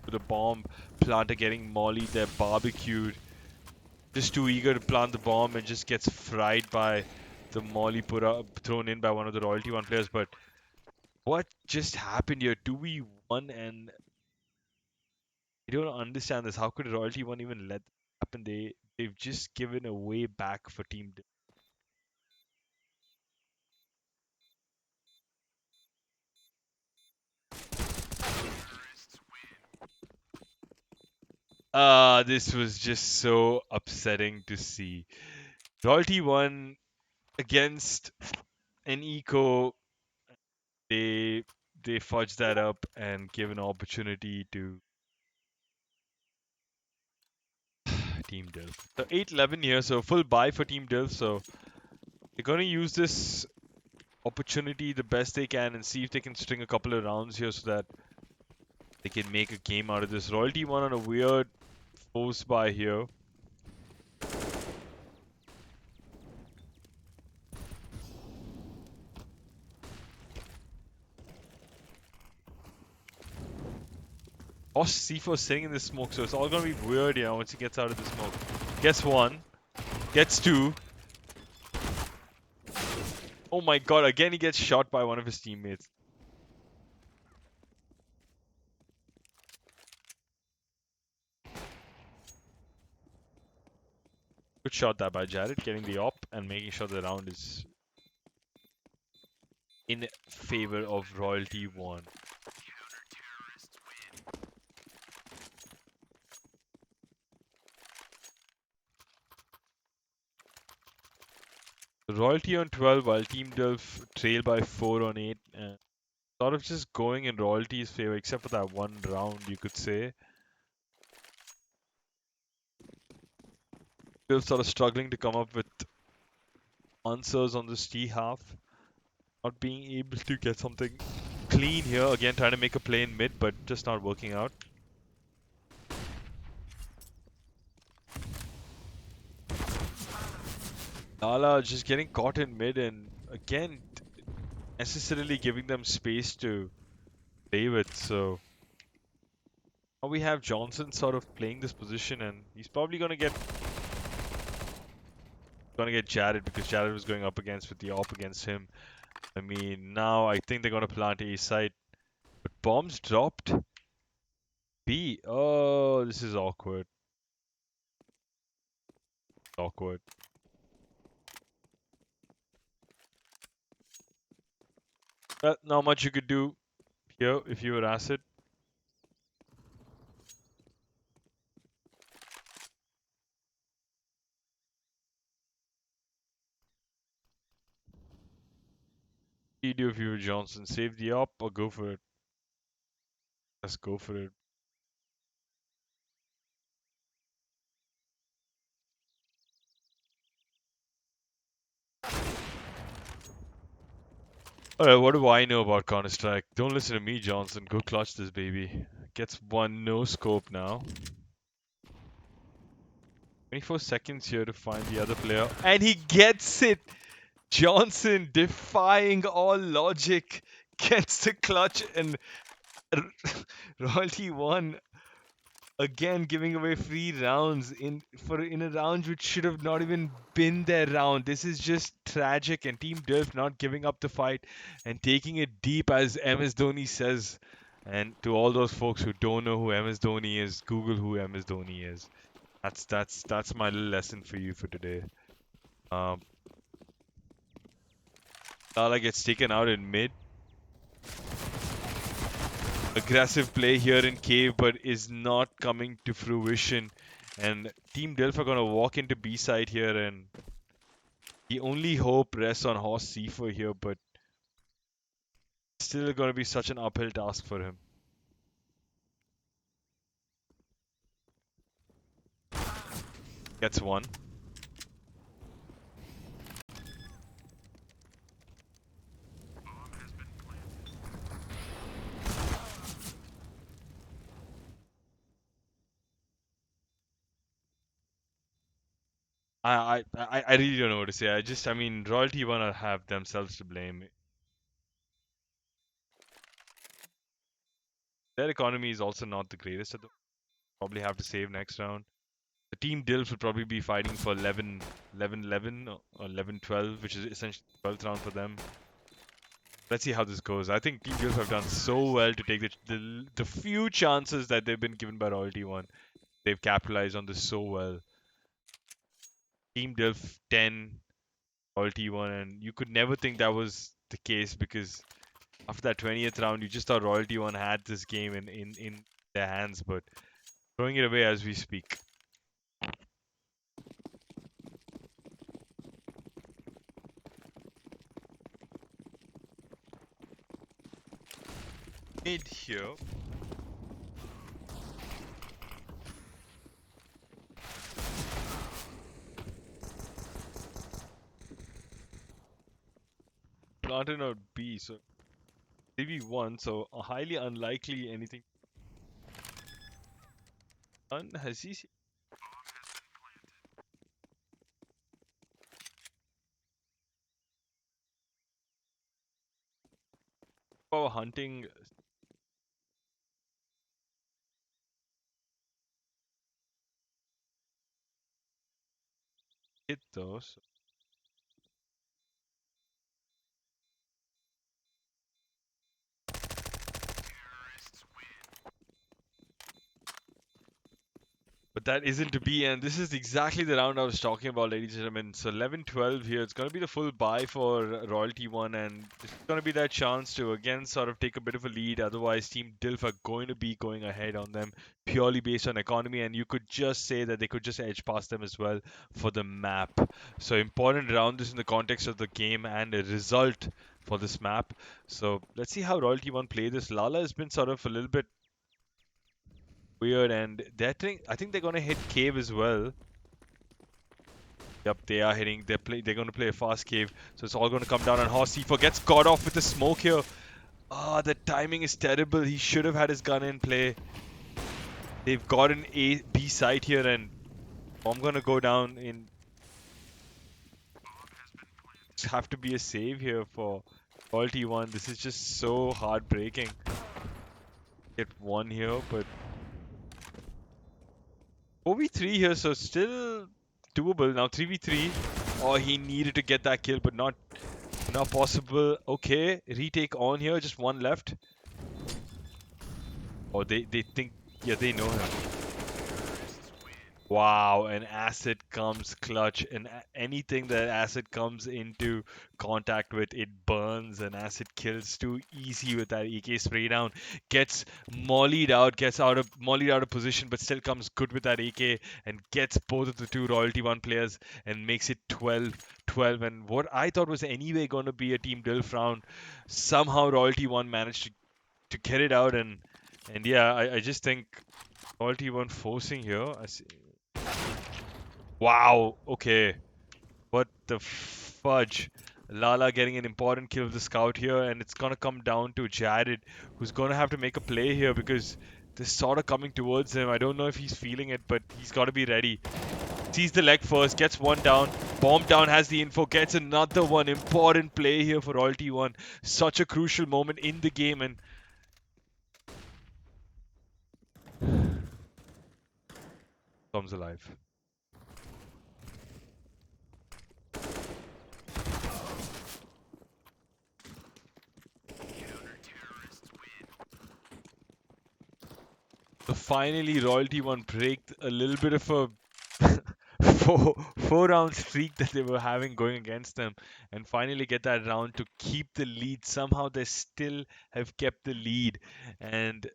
the bomb planter getting mollied there, barbecued. Just too eager to plant the bomb and just gets fried by the molly thrown in by one of the Royalty 1 players. But what just happened here? 2v1, and I don't understand this. How could Royalty 1 even let this happen? They've just given a way back for Team. This was just so upsetting to see. Royalty 1 against an eco, they fudged that up and give an opportunity to TeamDilf. So 8-11 here, so full buy for TeamDilf. So they're gonna use this opportunity the best they can and see if they can string a couple of rounds here so that they can make a game out of this. Royalty 1 on a weird force buy here. C4 sitting in the smoke, so it's all gonna be weird, once he gets out of the smoke. Gets one, gets two. Oh my god, again he gets shot by one of his teammates. Good shot that by Jared, getting the op and making sure the round is in favor of Royalty 1. Royalty on 12 while TeamDilf trail by 4 on 8. And sort of just going in Royalty's favor, except for that one round, you could say. Dilf sort of struggling to come up with answers on this T half. Not being able to get something clean here. Again, trying to make a play in mid, but just not working out. Lala just getting caught in mid and again necessarily giving them space to play with. So now we have Johnson sort of playing this position and he's probably gonna get Jared because Jared was going up against with the op against him. I mean now I think they're gonna plant A side. But bombs dropped. B. Oh, this is awkward. Awkward. Not much you could do here if you were Acid. You do if you were Johnson. Save the op or go for it. Let's go for it. Alright, what do I know about Counter-Strike? Don't listen to me, Johnson. Go clutch this baby. Gets one no scope now. 24 seconds here to find the other player. And he gets it! Johnson, defying all logic, gets the clutch and Royalty won. Again, giving away free rounds in a round which should have not even been their round. This is just tragic, and Team Dilf not giving up the fight and taking it deep, as MS Dhoni says. And to all those folks who don't know who MS Dhoni is, Google who MS Dhoni is. That's my little lesson for you for today. Um, Lala gets taken out in mid. Aggressive play here in cave, but is not coming to fruition. And Team Delph are gonna walk into B side here, and the only hope rests on Horse C4 here, but still gonna be such an uphill task for him. Gets one. I really don't know what to say. I mean, Royalty wanna have themselves to blame. Their economy is also not the greatest at the probably have to save next round. The Team Dilf will probably be fighting for 11-11 or 11-12, which is essentially 12th round for them. Let's see how this goes. I think Team Dilf have done so well to take the few chances that they've been given by Royalty One. They've capitalized on this so well. Team Dilf 10, Royalty One, and you could never think that was the case because after that 20th round, you just thought Royalty One had this game in their hands, but throwing it away as we speak. Mid here. Planted on B, so maybe one, so highly unlikely anything done. Has he power hunting hit though? So But that isn't to be, and this is exactly the round I was talking about, ladies and gentlemen. So 11-12 here. It's going to be the full buy for Royalty One, and this is going to be that chance to again sort of take a bit of a lead. Otherwise, Team Dilf are going to be going ahead on them purely based on economy, and you could just say that they could just edge past them as well for the map. So important round this in the context of the game and a result for this map. So let's see how Royalty One play this. Lala has been sort of a little bit weird, and I think they're gonna hit cave as well. Yep, they are hitting. They're gonna play a fast cave, so it's all gonna come down on Horse. He gets caught off with the smoke here. Ah, the timing is terrible. He should have had his gun in play. They've got an A B site here, and I'm gonna go down in. Have to be a save here for Quality One. This is just so heartbreaking. Get one here, but 4v3 here, so still doable. Now 3v3. Oh, he needed to get that kill, but not possible. Okay, retake on here. Just one left. Oh, they think, yeah, they know him. Wow, an acid comes clutch, and anything that acid comes into contact with, it burns, and acid kills too easy with that AK spray down. Gets mollied out, mollied out of position, but still comes good with that AK and gets both of the two Royalty One players and makes it 12-12. And what I thought was anyway going to be a Team Dilf round, somehow Royalty One managed to get it out, and yeah, I just think Royalty One forcing here. I see. Wow, okay. What the fudge? Lala getting an important kill with the scout here, and it's gonna come down to Jared, who's gonna have to make a play here because they're sort of coming towards him. I don't know if he's feeling it, but he's got to be ready. Sees the leg first, gets one down, bomb down, has the info, gets another one. Important play here for Royalty One. Such a crucial moment in the game, and comes alive. So finally, Royalty One break a little bit of a four round streak that they were having going against them, and finally get that round to keep the lead. Somehow they still have kept the lead, and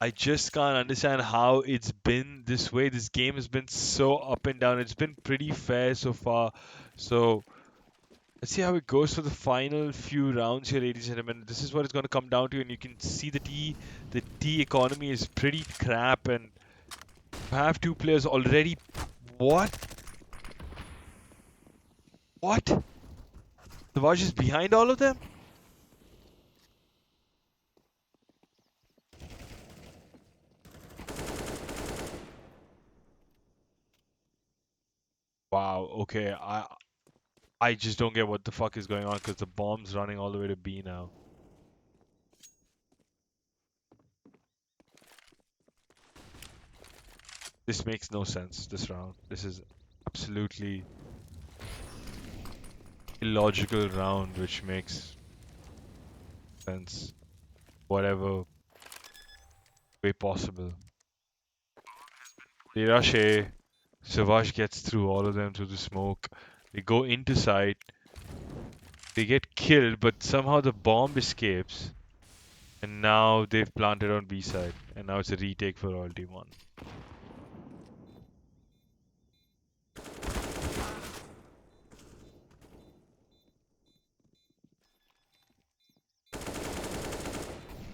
I just can't understand how it's been this way. This game has been so up and down. It's been pretty fair so far. So let's see how it goes for the final few rounds here, ladies and gentlemen. This is what it's going to come down to, and you can see the T economy is pretty crap, and you have two players already. What? What? Savage is behind all of them? Wow, okay. I just don't get what the fuck is going on because the bomb's running all the way to B now. This makes no sense, this round. This is absolutely illogical round, which makes sense. Whatever way possible. They rush A. Savage gets through all of them through the smoke. They go into site. They get killed, but somehow the bomb escapes. And now they've planted on B side. And now it's a retake for Royalty One.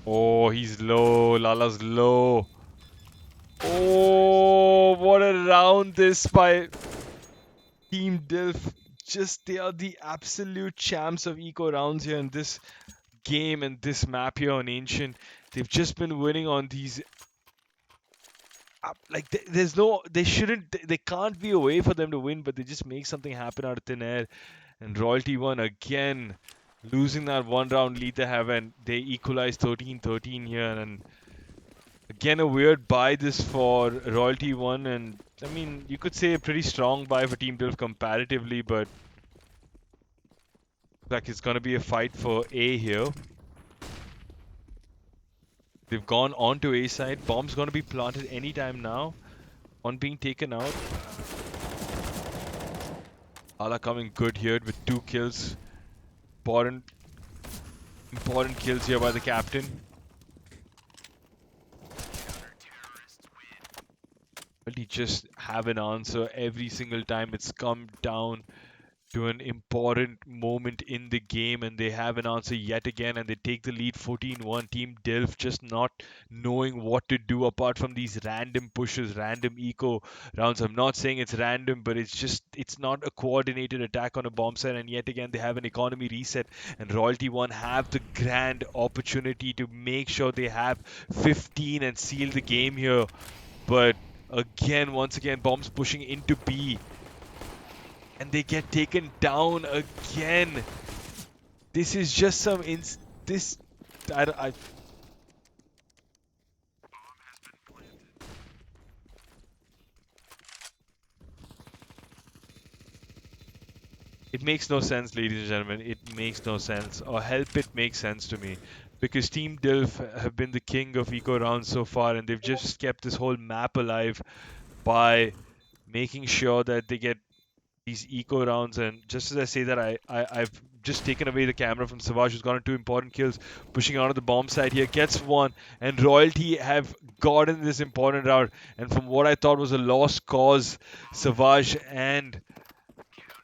Oh, he's low. Lala's low. Oh, what a round this by TeamDilf. Just they are the absolute champs of eco rounds here in this game and this map here on Ancient. They've just been winning on these. Like there's no, they can't be a way for them to win, but they just make something happen out of thin air. And Royalty One again losing that one round lead they have, and they equalize 13-13 here. And again, a weird buy this for Royalty One, and I mean, you could say a pretty strong buy for TeamDilf comparatively, but like it's gonna be a fight for A here. They've gone on to A side. Bomb's gonna be planted anytime now On being taken out, Ala coming good here with 2 kills. Important, important kills here by the captain. But he just have an answer every single time it's come down to an important moment in the game, and they have an answer yet again, and they take the lead 14-1. Team Dilf just not knowing what to do apart from these random pushes, random eco rounds. I'm not saying it's random, but it's not a coordinated attack on a bomb site, and yet again they have an economy reset, and Royalty One have the grand opportunity to make sure they have 15 and seal the game here. But again, once again, bombs pushing into B, and they get taken down again. This is just some this. I It makes no sense, ladies and gentlemen. It makes no sense, or help it make sense to me, because Team Dilf have been the king of eco rounds so far, and they've just kept this whole map alive by making sure that they get these eco rounds. And just as I say that, I've just taken away the camera from Savage, who's gotten 2 important kills, pushing out of the bomb site here, gets one, and Royalty have gotten this important round. And from what I thought was a lost cause, Savage and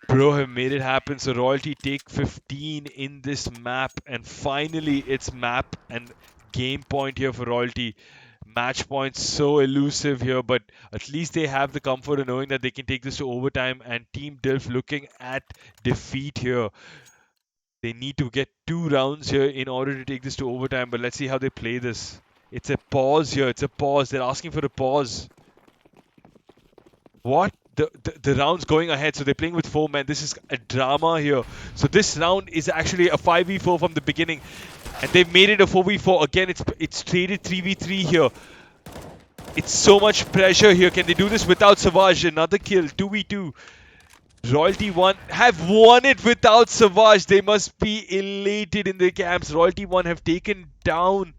Bro have made it happen. So Royalty take 15 in this map, and finally it's map and game point here for Royalty. Match points so elusive here, but at least they have the comfort of knowing that they can take this to overtime. And Team Dilf looking at defeat here. They need to get 2 rounds here in order to take this to overtime, but let's see how they play this. It's a pause here. It's a pause. They're asking for a pause. What? The round's going ahead, so they're playing with 4 men. This is a drama here. So this round is actually a 5v4 from the beginning, and they've made it a 4v4. Again, it's traded 3v3 here. It's so much pressure here. Can they do this without Savage? Another kill, 2v2. Royalty One have won it without Savage. They must be elated in their camps. Royalty One have taken down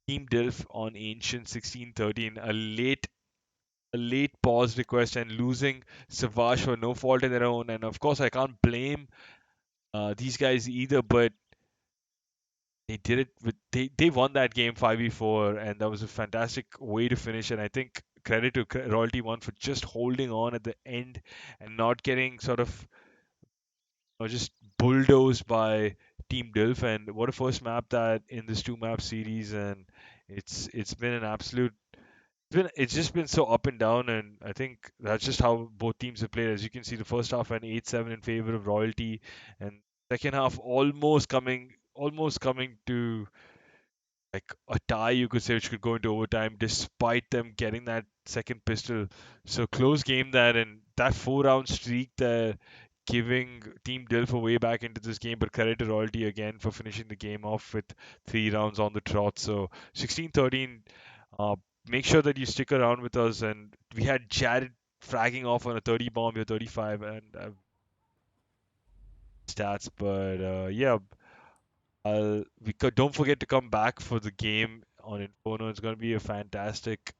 Team Dilf on Ancient 16-13. A late pause request and losing Savage for no fault of their own. And of course, I can't blame these guys either, but they did it with they won that game 5v4, and that was a fantastic way to finish. And I think credit to Royalty One for just holding on at the end and not getting sort of just bulldozed by Team Dilf. And what a first map that in this 2 map series, and it's been an absolute it's just been so up and down, and I think that's just how both teams have played. As you can see, the first half went 8-7 in favor of Royalty, and second half almost coming to like a tie, you could say, which could go into overtime, despite them getting that second pistol. So close game there, and that 4 round streak there, giving Team Dilf a way back into this game. But credit to Royalty again for finishing the game off with 3 rounds on the trot. So 16-13. Uh, Make sure that you stick around with us. And we had Jared fragging off on a 30 bomb, you're 35, and stats. But yeah, don't forget to come back for the game on Inferno. It's going to be a fantastic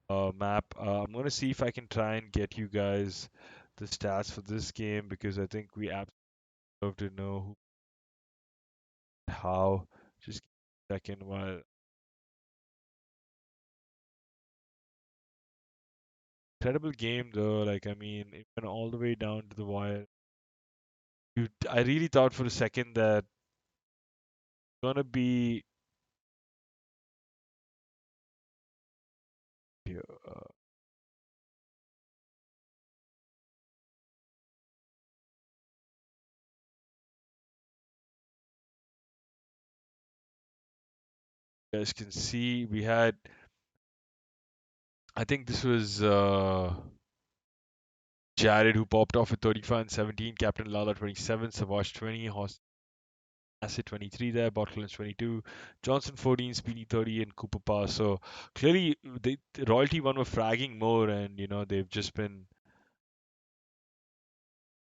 map. I'm going to see if I can try and get you guys the stats for this game, because I think we absolutely love to know how. Just give me a second while. Incredible game though. Like, I mean, it went all the way down to the wire. I really thought for a second that it's gonna be here. You guys can see we had. I think this was Jared who popped off with 35 and 17. Captain Lala 27. Savage 20. Acid 23 there, Bottlins 22, Johnson 14, Speedy 30, and Cooper Pass. So clearly, the Royalty One were fragging more, and they've just been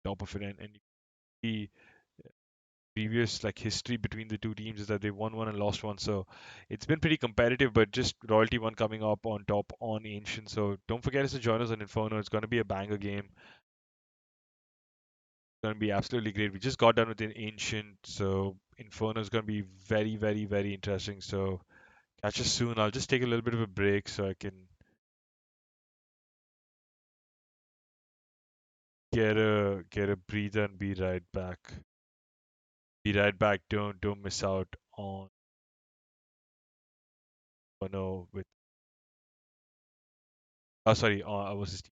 top of it. And you see previous like history between the two teams is that they won one and lost one. So it's been pretty competitive, but just Royalty One coming up on top on Ancient. So don't forget us to join us on Inferno. It's going to be a banger game. It's going to be absolutely great. We just got done with an Ancient, so Inferno is going to be very, very, very interesting. So catch us soon. I'll just take a little bit of a break so I can get a breather and be right back. Be right back. Don't miss out on Inferno with. Oh, sorry. I was just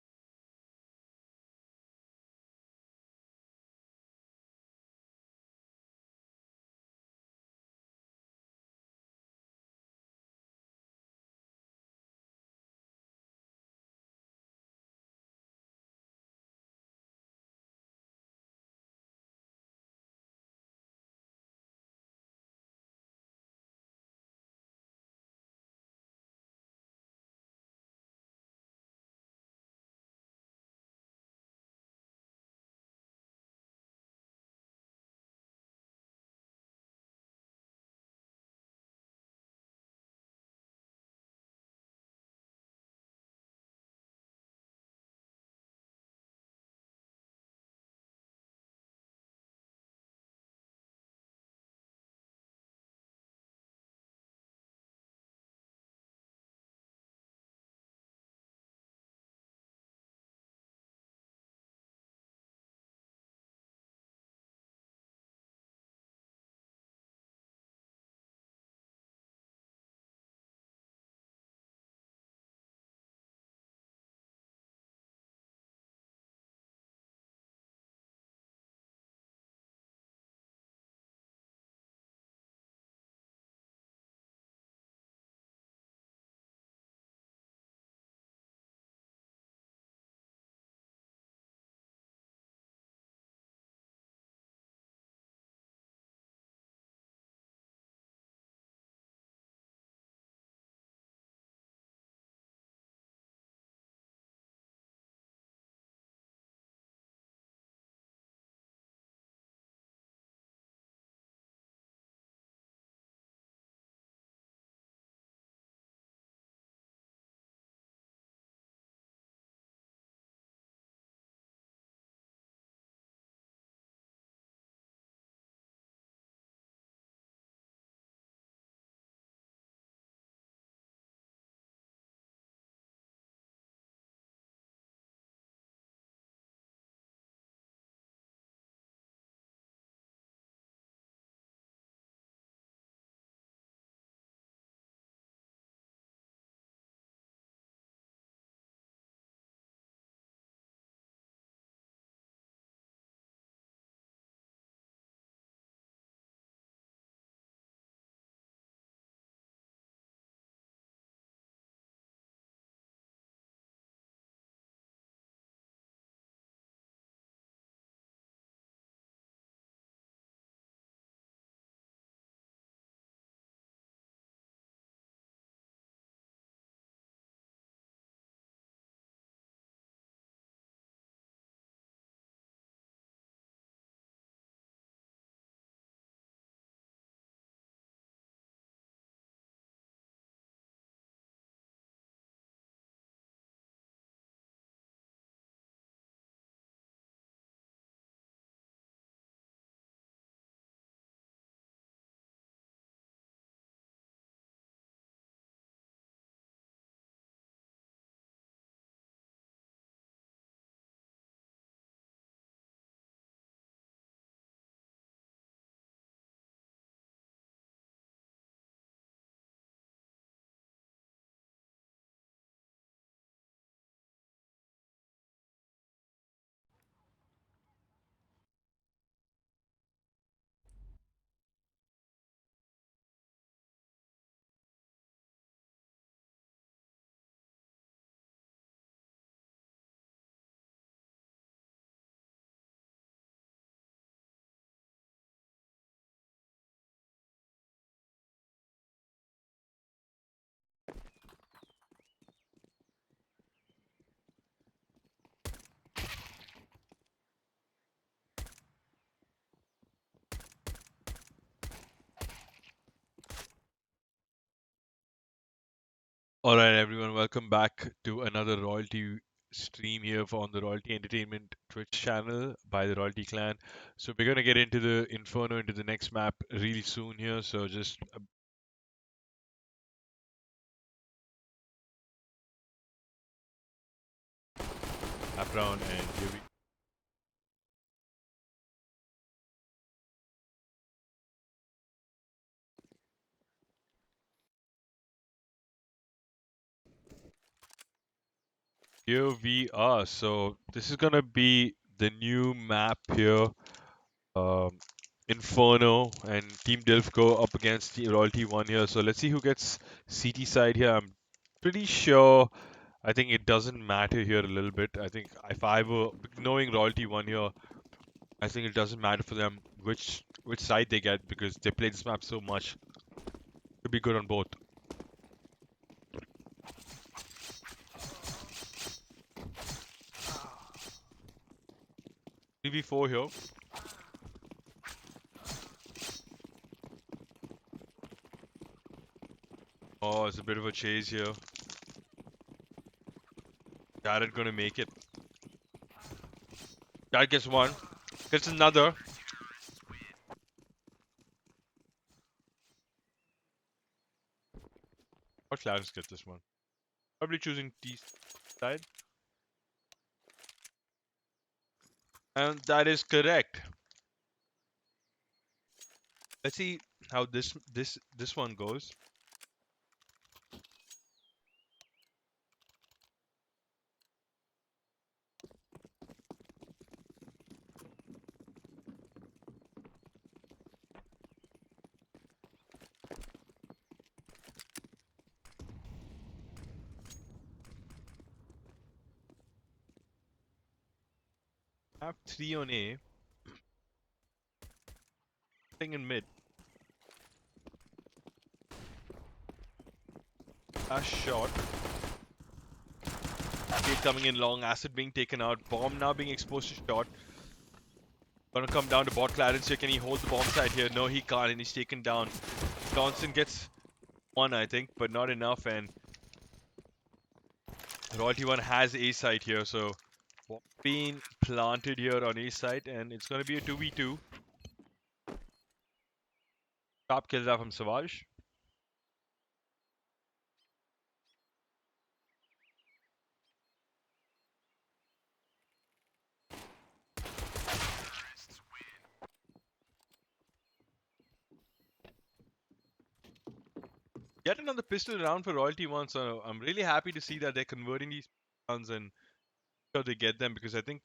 All right, everyone, welcome back to another Royalty stream here on the Royalty Entertainment Twitch channel by the Royalty Clan. So we're gonna get into the Inferno, into the next map really soon here. So just map around and here we are. So this is gonna be the new map here. Um, Inferno and TeamDilf go up against the Royalty One here. So let's see who gets CT side here. I'm pretty sure. I think it doesn't matter here a little bit. I think if I were knowing Royalty One here, I think it doesn't matter for them which side they get because they play this map so much. Could be good on both. 3v4 here. Oh, it's a bit of a chase here. Jared gonna make it. Jared gets one. Gets another. Or Clarence gets this one. Probably choosing T side. And that is correct. Let's see how this one goes. I have 3 on A. Thing in mid. A shot. Gate coming in long, acid being taken out, bomb now being exposed to shot. Gonna come down to bot Clarence here. Can he hold the bomb side here? No, he can't, and he's taken down. Johnson gets one, I think, but not enough, and Royalty One has A side here, so being planted here on A side, and it's gonna be a 2v2. Top kills out from Savage. Yet another pistol round for Royalty One, so I'm really happy to see that they're converting these rounds and sure they get them because I think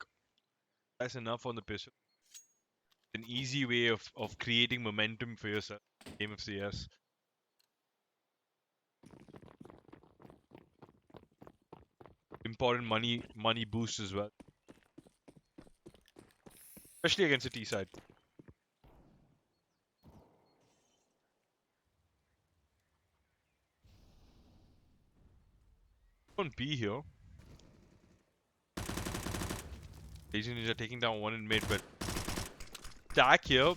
that's enough on the pistol. An easy way of creating momentum for yourself in game of CS. Important money boost as well, especially against the T side. On B here. Asian Ninja taking down one in mid, but attack here.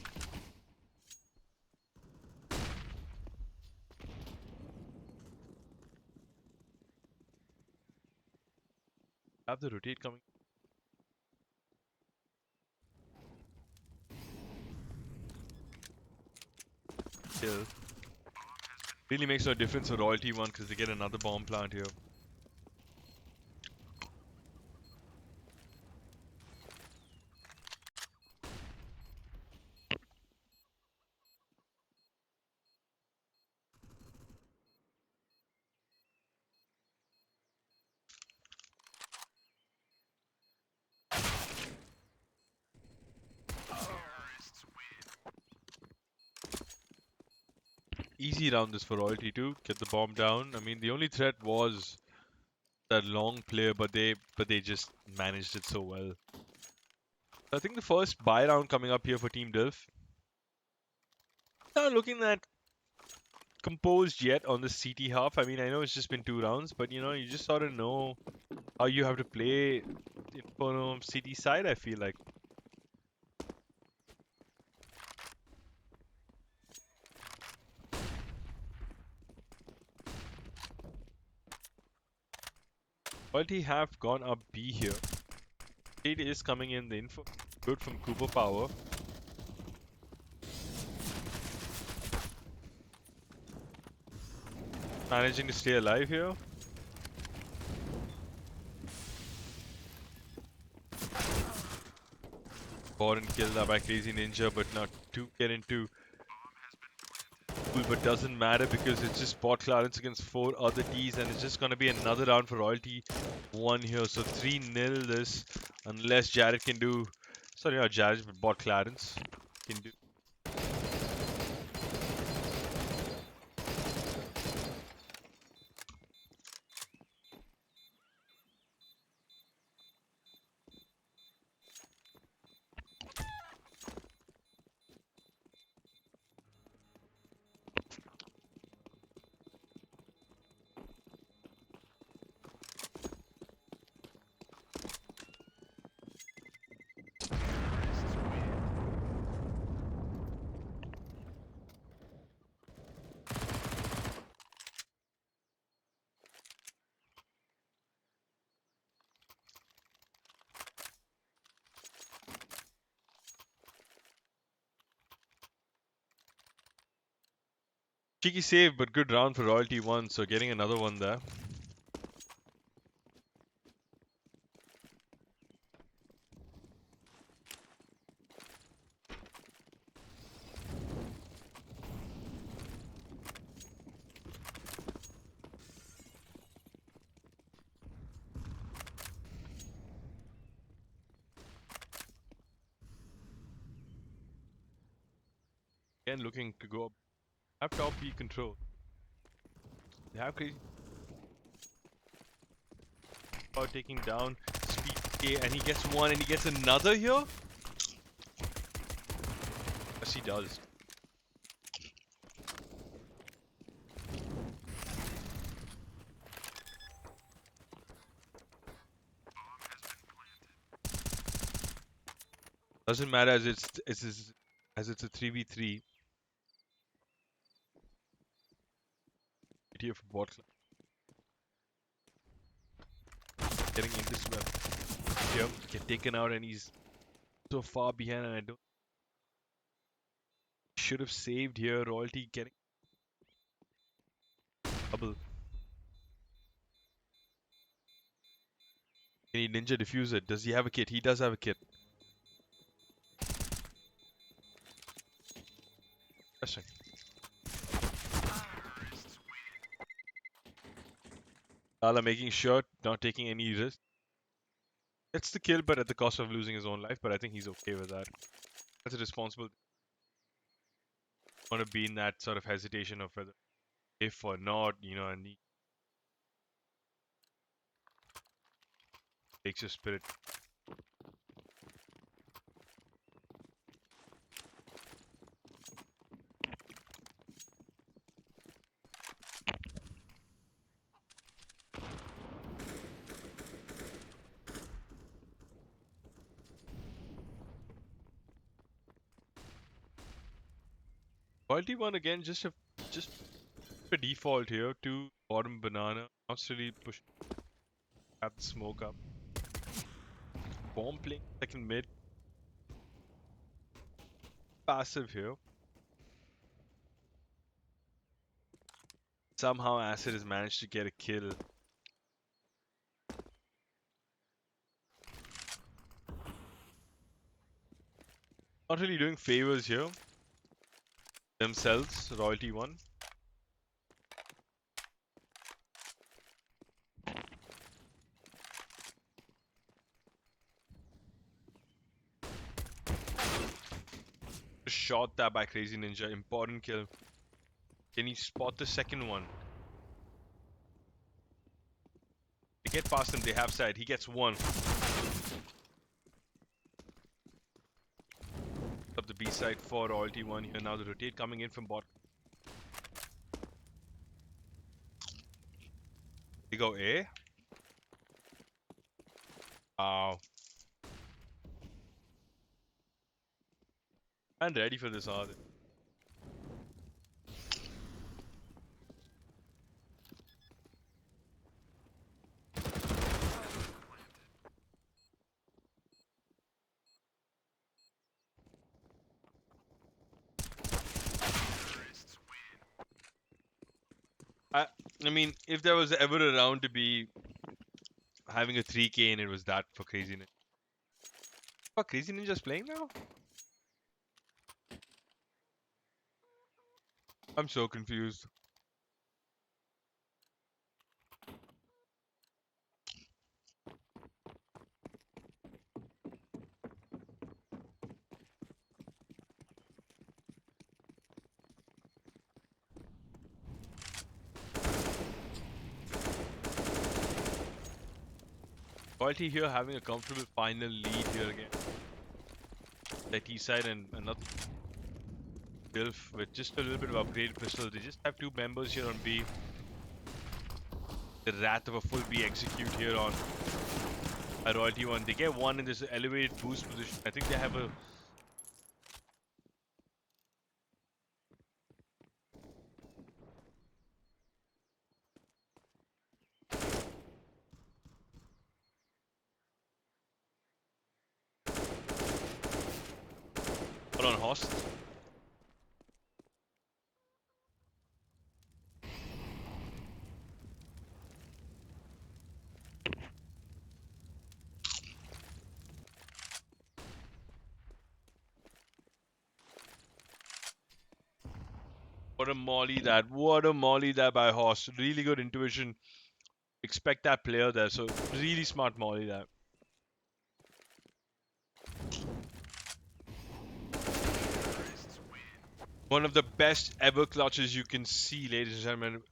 Have the rotate coming. Kill. Really makes no difference for Royalty One because they get another bomb plant here. Easy round this for Royalty to get the bomb down. I mean, the only threat was that long player, but they just managed it so well. I think the first buy round coming up here for TeamDilf. Not looking that composed yet on the CT half. I mean, I know it's just been 2 rounds, but you just sort of know how you have to play Inferno CT side, I feel like. Royalty have gone up B here. It is coming in. The info good from Cooper Power. Managing to stay alive here. Caught and killed by Crazy Ninja, but not to get into. But doesn't matter because it's just bot Clarence against 4 other Ts, and it's just gonna be another round for Royalty 1 here. So 3-0 this, unless Jared can do. Sorry, not Jared, but bot Clarence can do. Cheeky save, but good round for Royalty 1, so getting another one there. Again, looking to go up. Have top B control. They have Crazy taking down Speed K, and he gets one, and he gets another here. Yes, he does. Doesn't matter as it's a 3v3. Here for bot getting in this well. Here, get taken out, and he's so far behind, and I don't should have saved here. Royalty getting double. Any ninja diffuser? Does he have a kit? He does have a kit. Interesting. Lala making sure, not taking any risk. It's the kill, but at the cost of losing his own life. But I think he's okay with that. That's a responsible. Want to be in that sort of hesitation of whether if or not, and he takes your spirit. Royalty one again, just a default here. 2 bottom banana. Not really push at the smoke up. Bomb playing second mid. Passive here. Somehow Acid has managed to get a kill. Not really doing favors here. Themselves, Royalty 1. Shot that by Crazy Ninja. Important kill. Can he spot the second one? They get past him, they have side. He gets one. Up the B side for Royalty 1 here. Now the rotate coming in from bot. They go A. Wow. I'm ready for this, are they? I, I mean, if there was ever a round to be having a 3K and it was that for Crazy Ninja. What, Crazy Ninja's playing now? I'm so confused. Royalty here having a comfortable final lead here again. The T side and another Dilf with just a little bit of upgraded pistol. They just have two members here on B. The wrath of a full B execute here on a Royalty one. They get one in this elevated boost position. I think they have a hold on Host. What a molly that. What a molly that by Host. Really good intuition. Expect that player there. So really smart molly that. One of the best ever clutches you can see, ladies and gentlemen.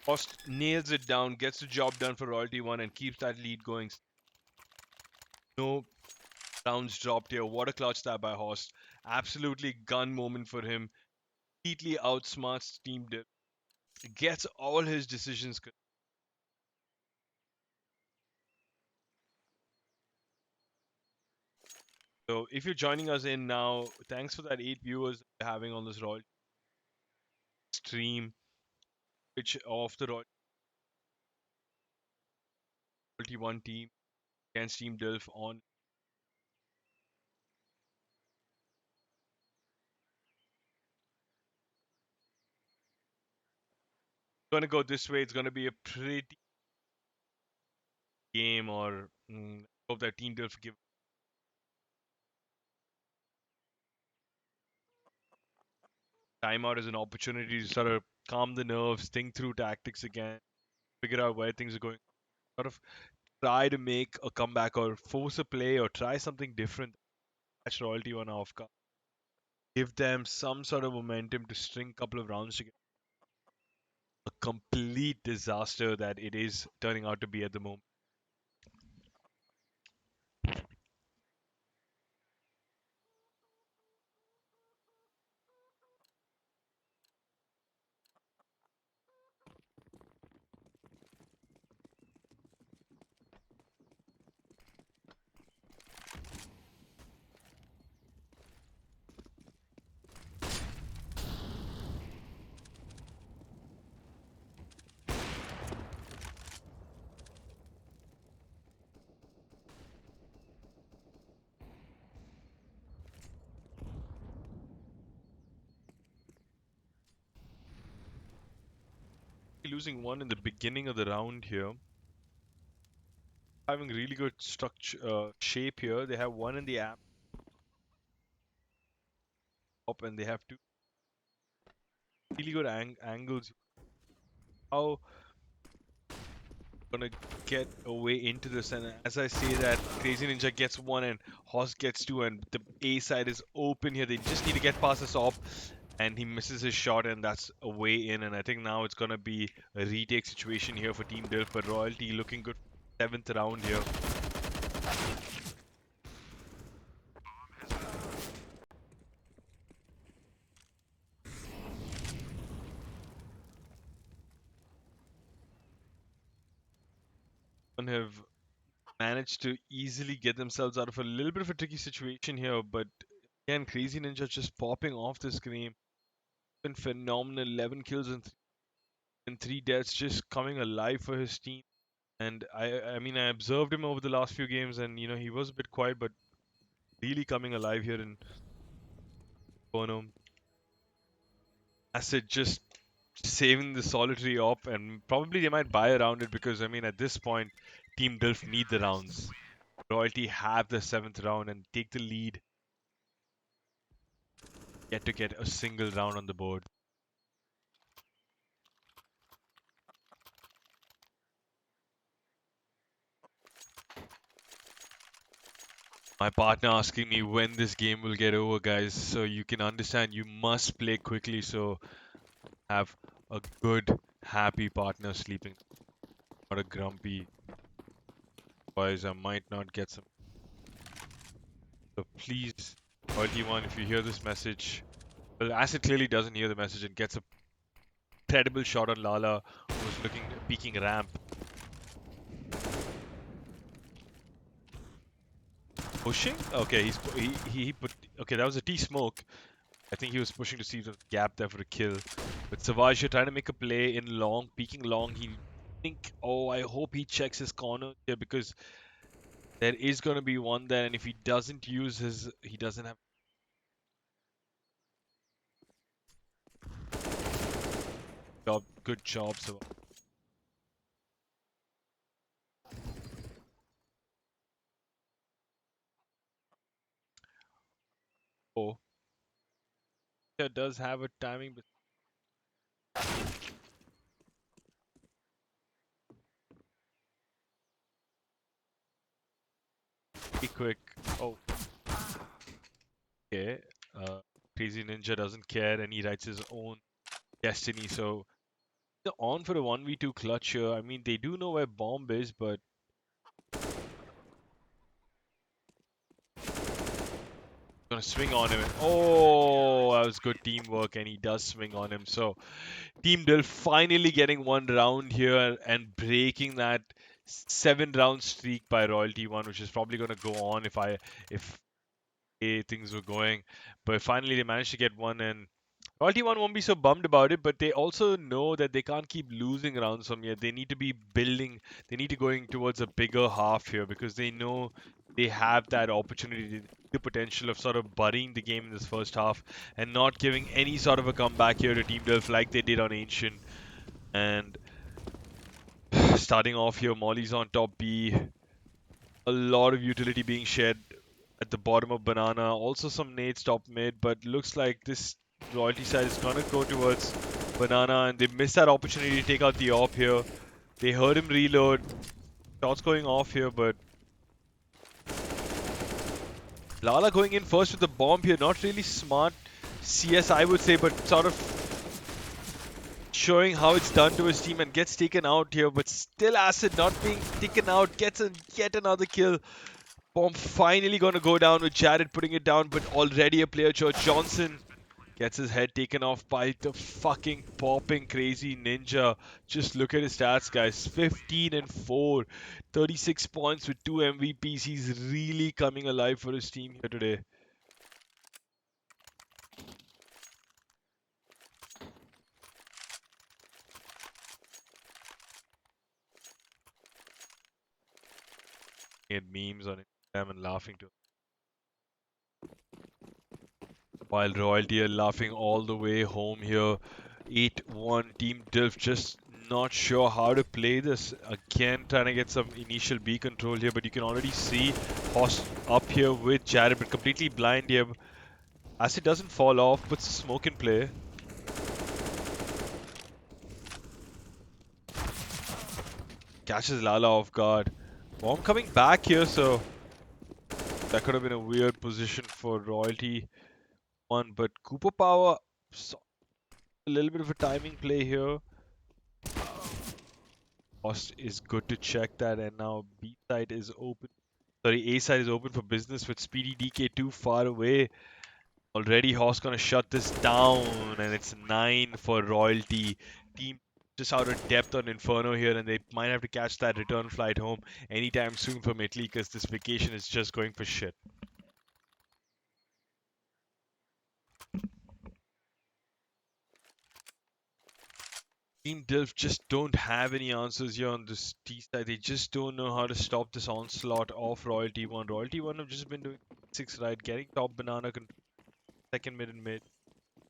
Host nails it down, gets the job done for Royalty 1 and keeps that lead going. No rounds dropped here. What a clutch that by Host. Absolutely gun moment for him. Completely outsmarts TeamDilf. Gets all his decisions. So if you're joining us in now, thanks for that 8 viewers we're having on this Royalty stream, which of the Royalty 1 team against TeamDilf on. Going to go this way. It's going to be a pretty game, or hope that TeamDilf give timeout as an opportunity to sort of calm the nerves, think through tactics again, figure out where things are going. Sort of try to make a comeback or force a play or try something different. Catch Royalty one off guard. Give them some sort of momentum to string a couple of rounds together. A complete disaster that it is turning out to be at the moment. Losing one in the beginning of the round here. Having really good structure shape here. They have one in the app up and they have two really good angles. How gonna get away into this, and as I say that, Crazy Ninja gets one and Hoss gets two, and the A side is open here. They just need to get past this op, and he misses his shot, and that's a way in. And I think now it's gonna be a retake situation here for Team Dilf, but Royalty looking good. 7th round here. And have managed to easily get themselves out of a little bit of a tricky situation here, but again, Crazy Ninja just popping off this game. Been phenomenal. 11 kills and three deaths, just coming alive for his team. And I mean, I observed him over the last few games, and he was a bit quiet, but really coming alive here in Inferno. Acid just saving the solitary op, and probably they might buy around it because I mean at this point, Team Dilf need the rounds. Royalty have the 7th round and take the lead, yet to get a single round on the board. My partner asking me when this game will get over, guys. So you can understand you must play quickly. So have a good, happy partner sleeping, not a grumpy. Otherwise, I might not get some. So please, Royalty One, if you hear this message, well, Acid clearly doesn't hear the message and gets a credible shot on Lala, who's looking peeking ramp. Pushing? Okay, he put. Okay, that was a T smoke. I think he was pushing to see the gap there for a kill. But Savage here trying to make a play in long, peeking long. He think, oh, I hope he checks his corner here because there is going to be one there, and if he doesn't use his, he doesn't have job. Good job, so. Oh, it does have a timing, but be quick. Oh, okay. Uh, Crazy Ninja doesn't care, and he writes his own destiny. So they're on for a 1v2 clutch here. I mean, they do know where bomb is, but gonna swing on him. Oh, that was good teamwork, and he does swing on him. So TeamDilf finally getting one round here and breaking that 7 round streak by Royalty One, which is probably gonna go on if things were going. But finally they managed to get one, and Royalty One won't be so bummed about it, but they also know that they can't keep losing rounds from here. They need to be building, they need to going towards a bigger half here because they know they have that opportunity, the potential of sort of burying the game in this first half and not giving any sort of a comeback here to Team Delph like they did on Ancient. And starting off here, Molly's on top B. A lot of utility being shared at the bottom of Banana. Also some nades top mid, but looks like this Royalty side is gonna go towards Banana, and they missed that opportunity to take out the op here. They heard him reload. Shots going off here, but Lala going in first with the bomb here. Not really smart CS, I would say, but sort of showing how it's done to his team and gets taken out here. But still, Acid not being taken out, gets yet another kill. Bomb finally gonna go down with Jared putting it down, but already a player, George Johnson, gets his head taken off by the fucking popping crazy ninja. Just look at his stats, guys. 15 and 4, 36 points with 2 MVPs. He's really coming alive for his team here today. And memes on Instagram and laughing to. While Royalty are laughing all the way home here. 8-1 Team Dilf just not sure how to play this. Again, trying to get some initial B control here, but you can already see Host up here with Jared, but completely blind here. As it doesn't fall off, puts the smoke in play. Catches Lala off guard. Bomb coming back here, so that could have been a weird position for Royalty One, but Cooper Power, a little bit of a timing play here. Cost is good to check that, and now B side is open. Sorry, A side is open for business with Speedy DK too far away. Already Hoss gonna shut this down, and it's 9 for Royalty. Team just out of depth on Inferno here, and they might have to catch that return flight home anytime soon from Italy because this vacation is just going for shit. Team Dilf just don't have any answers here on this T side. They just don't know how to stop this onslaught of Royalty One. Royalty One have just been doing 6 right, getting top banana control, second mid and mid,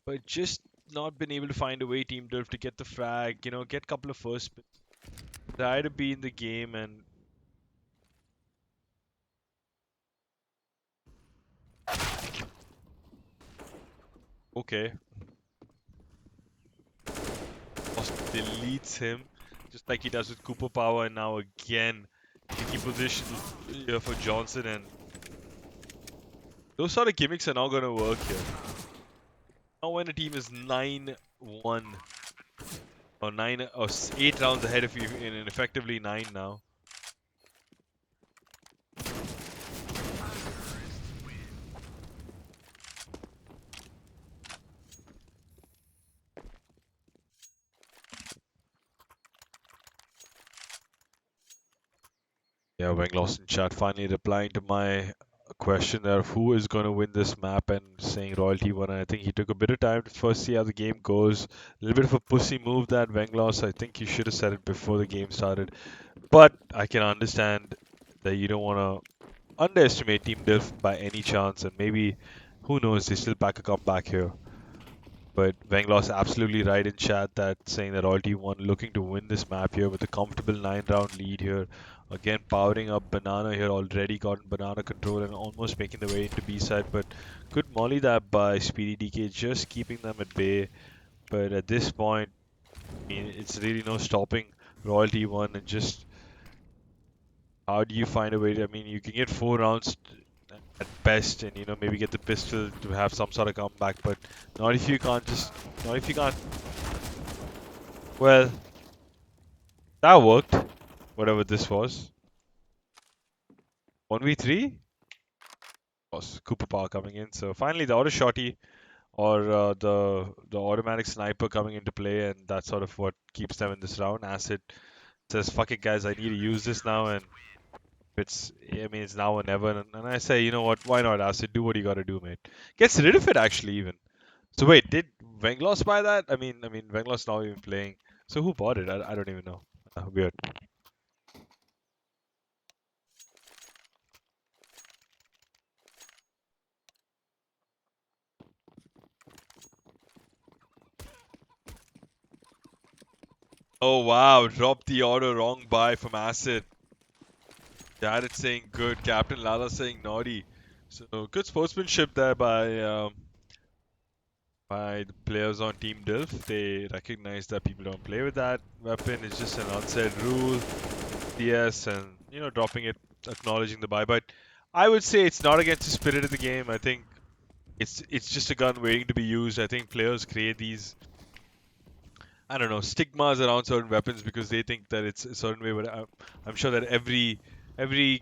but just not been able to find a way, TeamDilf, to get the frag, get a couple of first spins, try to be in the game, and okay, Boss deletes him, just like he does with Cooper Power, and now again, tricky position here for Johnson, and those sort of gimmicks are not going to work here. Now when a team is 9-1, or 8 rounds ahead of you, and effectively 9 now. Yeah, Wang lost in chat finally replying to my question there of who is going to win this map and saying Royalty won. I think he took a bit of time to first see how the game goes. A little bit of a pussy move that Wang lost. I think you should have said it before the game started. But I can understand that you don't want to underestimate Team Diff by any chance, and maybe, who knows, they still pack a comeback here. But Venglos absolutely right in chat that saying that Royalty won, looking to win this map here with a comfortable 9-round lead here. Again, powering up Banana here, already gotten Banana control and almost making the way into B side. But good molly that by Speedy DK, just keeping them at bay. But at this point, I mean, it's really no stopping Royalty won, and just how do you find a way to, I mean, you can get 4 rounds at best, and maybe get the pistol to have some sort of comeback, but not if you can't not if you can't. Well, that worked, whatever this was. 1v3 was Cooper Power coming in, so finally the auto shotty, or the automatic sniper coming into play, and that's sort of what keeps them in this round. Acid says, fuck it guys, I need to use this now, and I mean, it's now or never, and I say, you know what, why not, Acid, do what you gotta do, mate. Gets rid of it, actually, even. So wait, did Venglos buy that? I mean, Venglos not even playing. So who bought it? I don't even know. Weird. Oh wow, dropped the auto, wrong buy from Acid. Dad is saying good, Captain Lala saying naughty. So good sportsmanship there by the players on Team Dilf. They recognize that people don't play with that weapon. It's just an unsaid rule. DS, and dropping it, acknowledging the buy. But I would say it's not against the spirit of the game. I think it's just a gun waiting to be used. I think players create these, I don't know, stigmas around certain weapons because they think that it's a certain way. But I'm sure that every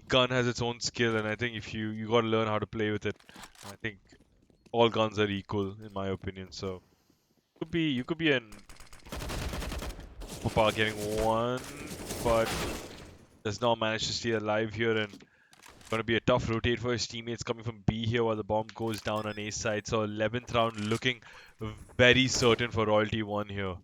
gun has its own skill, and I think if you got to learn how to play with it. I think all guns are equal in my opinion. So you could be an Papa getting one, but does not manage to stay alive here, and going to be a tough rotate for his teammates coming from B here while the bomb goes down on A side. So 11th round looking very certain for Royalty 1 here.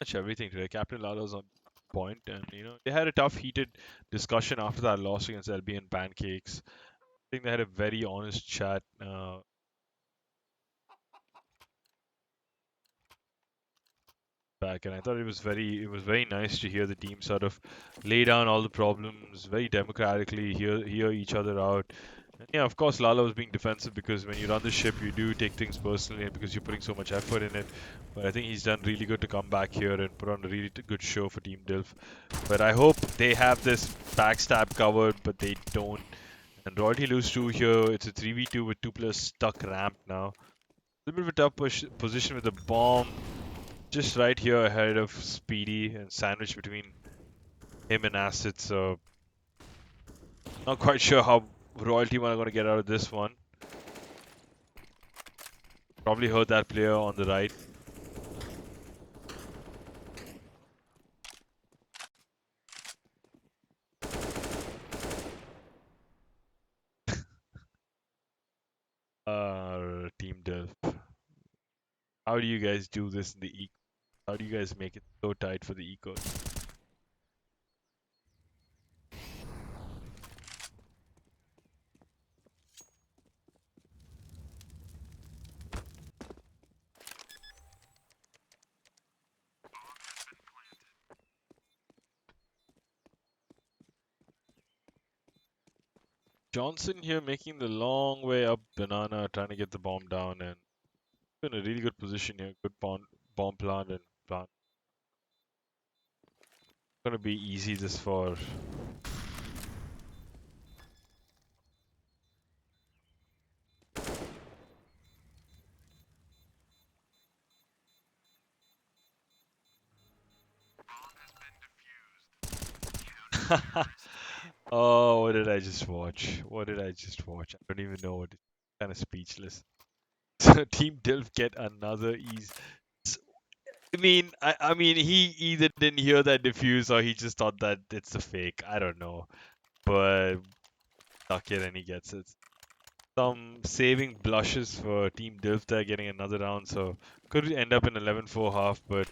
Much everything today. Captain Lala's on point, and they had a tough, heated discussion after that loss against LB and Pancakes. I think they had a very honest chat. Back, and I thought it was very nice to hear the team sort of lay down all the problems very democratically, hear each other out. And yeah, of course, Lala was being defensive because when you run the ship, you do take things personally, and because you're putting so much effort in it. But I think he's done really good to come back here and put on a really good show for Team Dilf. But I hope they have this backstab covered, but they don't. And Royalty lose 2 here. It's a 3v2 with 2 players stuck ramp now. A little bit of a tough position with the bomb. Just right here ahead of Speedy and sandwiched between him and Acid, so not quite sure how Royalty are going to get out of this one. Probably heard that player on the right. TeamDilf. How do you guys do this in the eco? How do you guys make it so tight for the ecos? Johnson here making the long way up banana, trying to get the bomb down, and in a really good position here. Good bomb plant and plant. Gonna be easy just for. Oh, what did I just watch? What did I just watch? I don't even know what. Kind of speechless. So TeamDilf get another ease. I mean, he either didn't hear that diffuse or he just thought that it's a fake. I don't know, but stuck it and he gets it. Some saving blushes for Team Dilf there getting another round, so could end up in 11-4 half, but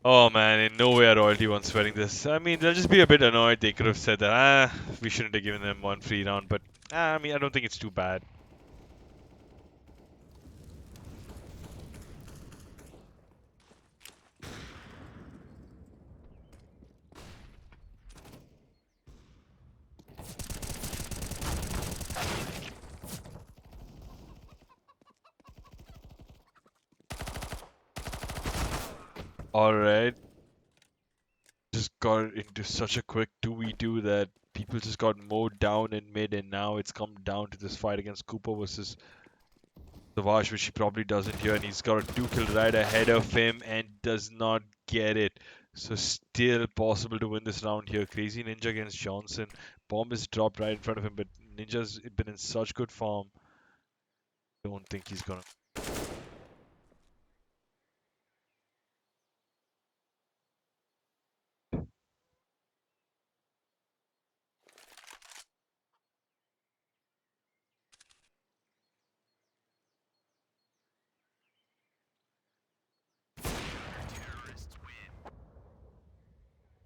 oh man, in no way are Royalty one sweating this. I mean, they'll just be a bit annoyed. They could have said that, we shouldn't have given them one free round, but I mean, I don't think it's too bad. Alright, just got into such a quick 2v2 that people just got mowed down in mid, and now it's come down to this fight against Cooper versus Savage, which he probably doesn't here, and he's got a 2-kill right ahead of him and does not get it. So still possible to win this round here. Crazy Ninja against Johnson. Bomb is dropped right in front of him, but Ninja's been in such good form. Don't think he's gonna.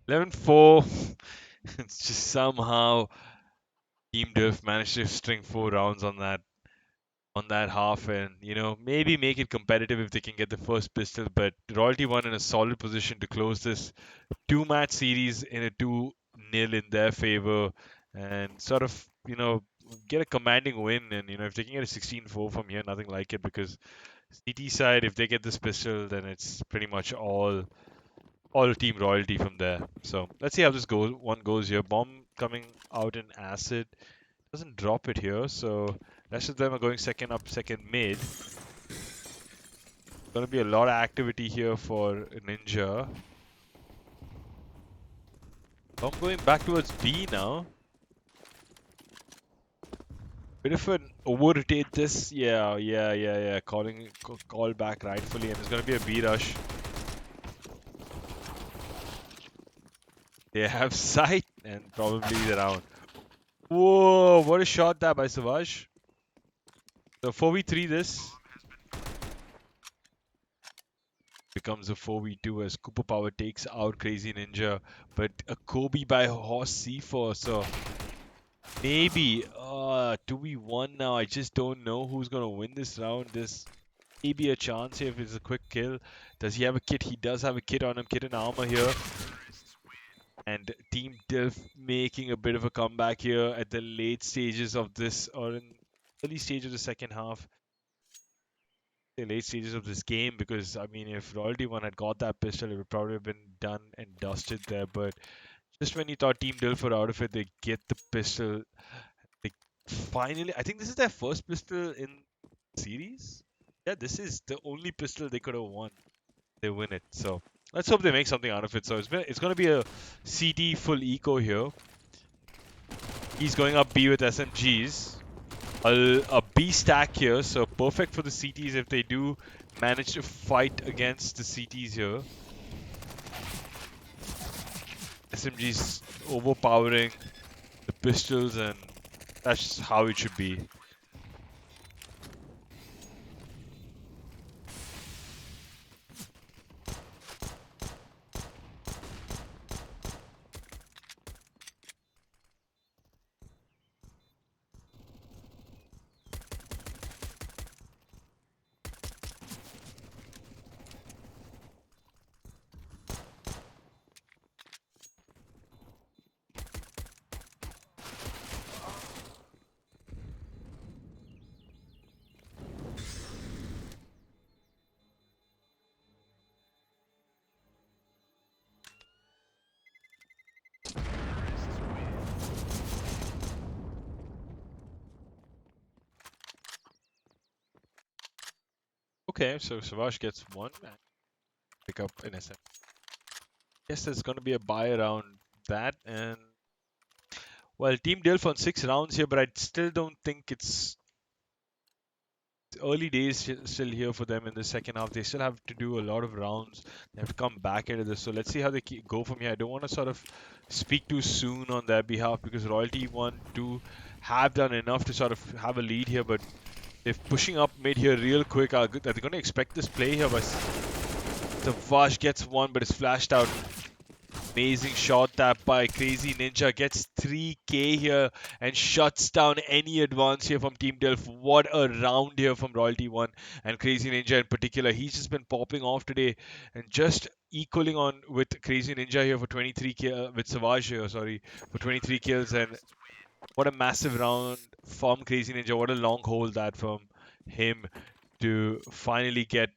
11-4. It's just somehow Team Diff managed to string 4 rounds on that half, and maybe make it competitive if they can get the first pistol. But Royalty One in a solid position to close this 2-match series in a 2-0 in their favor, and sort of get a commanding win. And if they can get a 16-4 from here, nothing like it, because CT side, if they get this pistol, then it's pretty much all Team Royalty from there. So let's see how this one goes here. Bomb coming out in acid. Doesn't drop it here, so rest of them are going second up, second mid. Gonna be a lot of activity here for Ninja. Bomb going back towards B now. Bit of an over-rotate this. Yeah. Call back rightfully, and it's gonna be a B rush. They have sight and probably the round. Whoa, what a shot that by Savage. So 4v3 this. Becomes a 4v2 as Cooper Power takes out Crazy Ninja. But a Kobe by Horse C4. So maybe 2v1 now. I just don't know who's going to win this round. There's maybe a chance here if it's a quick kill. Does he have a kit? He does have a kit on him. Kit and armor here. And Team Dilf making a bit of a comeback here at the late stages of this, or in early stage of the second half. The late stages of this game, because I mean, if Royalty One had got that pistol, it would probably have been done and dusted there. But just when you thought Team Dilf were out of it, they get the pistol. They finally, I think this is their first pistol in series. Yeah, this is the only pistol they could have won. They win it, so let's hope they make something out of it. So it's going to be a CT full eco here. He's going up B with SMGs. A B stack here, so perfect for the CTs if they do manage to fight against the CTs here. SMGs overpowering the pistols, and that's how it should be. Okay, so Savage gets one and pick up an SM. Guess there's going to be a buy around that. And well, Team Dilf on 6 rounds here, but I still don't think it's early days still here for them in the second half. They still have to do a lot of rounds. They have to come back into this. So let's see how they go from here. I don't want to sort of speak too soon on their behalf because Royalty 1, 2 have done enough to sort of have a lead here, but if pushing up mid here real quick, are they going to expect this play here? But Vash gets one, but it's flashed out. Amazing shot tap by Crazy Ninja. Gets 3k here and shuts down any advance here from Team Delph. What a round here from Royalty 1 and Crazy Ninja in particular. He's just been popping off today and just equaling on with Crazy Ninja here for 23 kills, with Savage here, sorry, for 23 kills. And what a massive round from Crazy Ninja. What a long hold that from him to finally get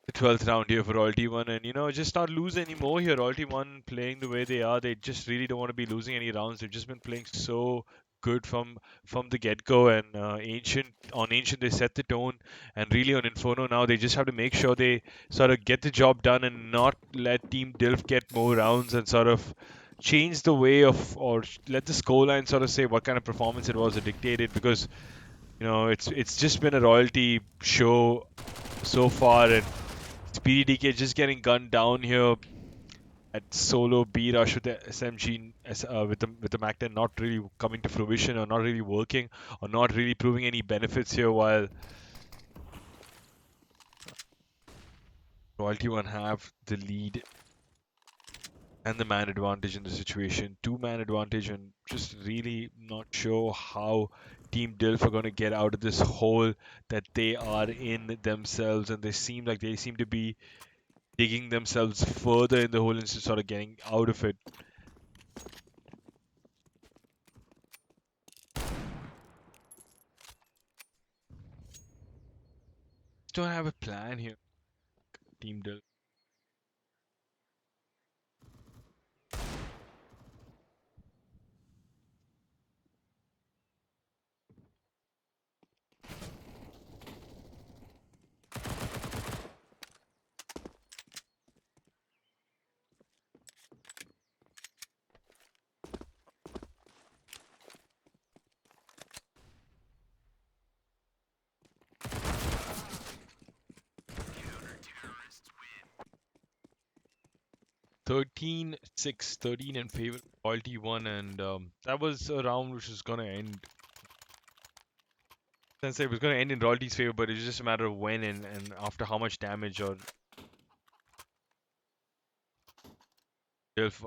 the 12th round here for Royalty 1 and, just not lose anymore here. Royalty 1 playing the way they are, they just really don't want to be losing any rounds. They've just been playing so good from the get-go, and Ancient they set the tone, and really on Inferno now they just have to make sure they sort of get the job done and not let Team Dilf get more rounds and sort of change the way of, or let the scoreline sort of say what kind of performance it was that dictated, because it's just been a Royalty show so far, and Speedy DK just getting gunned down here at solo B rush with the SMG with the Mac-10 not really coming to fruition, or not really working, or not really proving any benefits here, while Royalty 1 have the lead and the man advantage in the situation. 2-man advantage, and just really not sure how Team Dilf are going to get out of this hole that they are in themselves, and they seem to be digging themselves further in the hole instead of sort of getting out of it. Don't have a plan here, Team Dilf. 13-6, 13 in favor of Royalty 1, and that was a round which was going to end. Since it was going to end in Royalty's favor, but it was just a matter of when and after how much damage, or if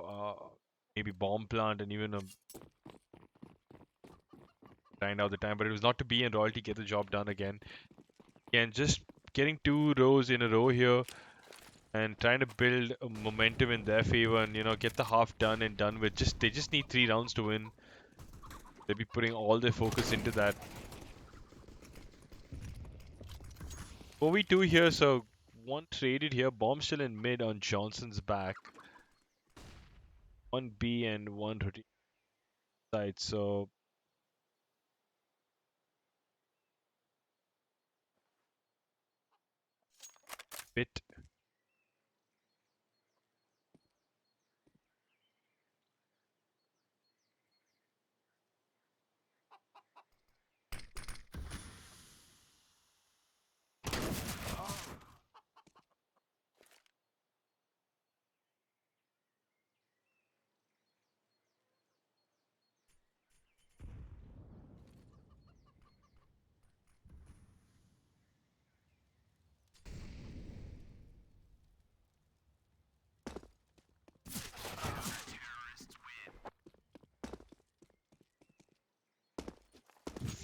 maybe bomb plant and even grind out the time. But it was not to be, and Royalty get the job done again. And just getting 2 rows in a row here and trying to build a momentum in their favor, and get the half done and done with. They just need 3 rounds to win. They'll be putting all their focus into that. 4v2 here, so one traded here. Bomb still in mid on Johnson's back. 1 B and 1 rotate side, so bit.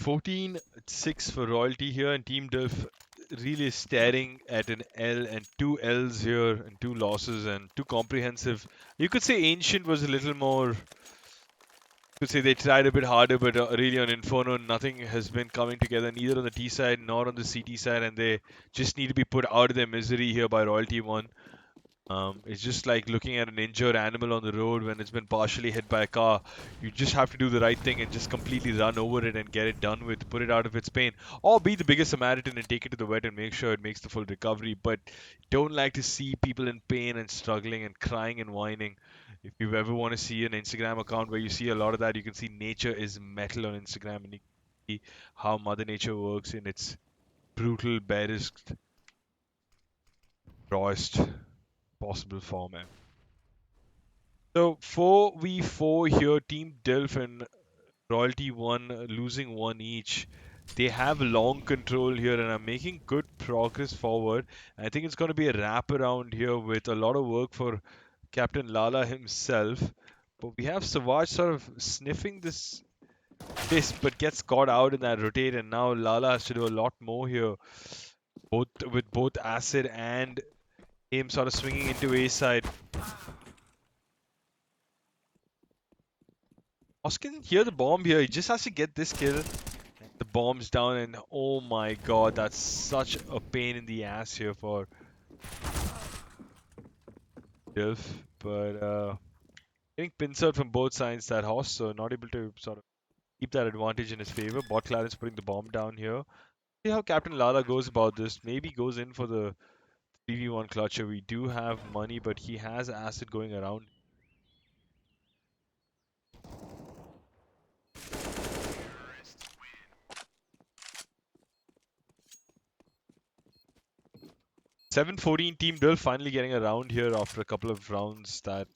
$14-6 for Royalty here, and Team Delph really staring at an L and 2 L's here and 2 losses and 2 comprehensive. You could say Ancient was a little more. You could say they tried a bit harder, but really on Inferno, nothing has been coming together, neither on the T side nor on the CT side, and they just need to be put out of their misery here by Royalty 1. It's just like looking at an injured animal on the road when it's been partially hit by a car. You just have to do the right thing and just completely run over it and get it done with, put it out of its pain, or be the biggest Samaritan and take it to the vet and make sure it makes the full recovery. But don't like to see people in pain and struggling and crying and whining. If you ever want to see an Instagram account where you see a lot of that, you can see Nature is Metal on Instagram, and you can see how Mother Nature works in its brutal, barest, rawest possible form. So 4v4 here, TeamDilf and Royalty 1 losing one each. They have long control here and are making good progress forward. I think it's going to be a wrap around here with a lot of work for Captain Lala himself. But we have Savage sort of sniffing this, but gets caught out in that rotate, and now Lala has to do a lot more here, both with both Acid and him sort of swinging into A side. Oscar can hear the bomb here. He just has to get this kill. The bomb's down, and oh my god, that's such a pain in the ass here for Dilf. But getting pincered from both sides, that horse, so not able to sort of keep that advantage in his favor. Bot Clarence putting the bomb down here. See how Captain Lala goes about this. Maybe goes in for the 3v1 clutcher. We do have money, but he has acid going around. 7-14 Team Dilf finally getting around here after a couple of rounds that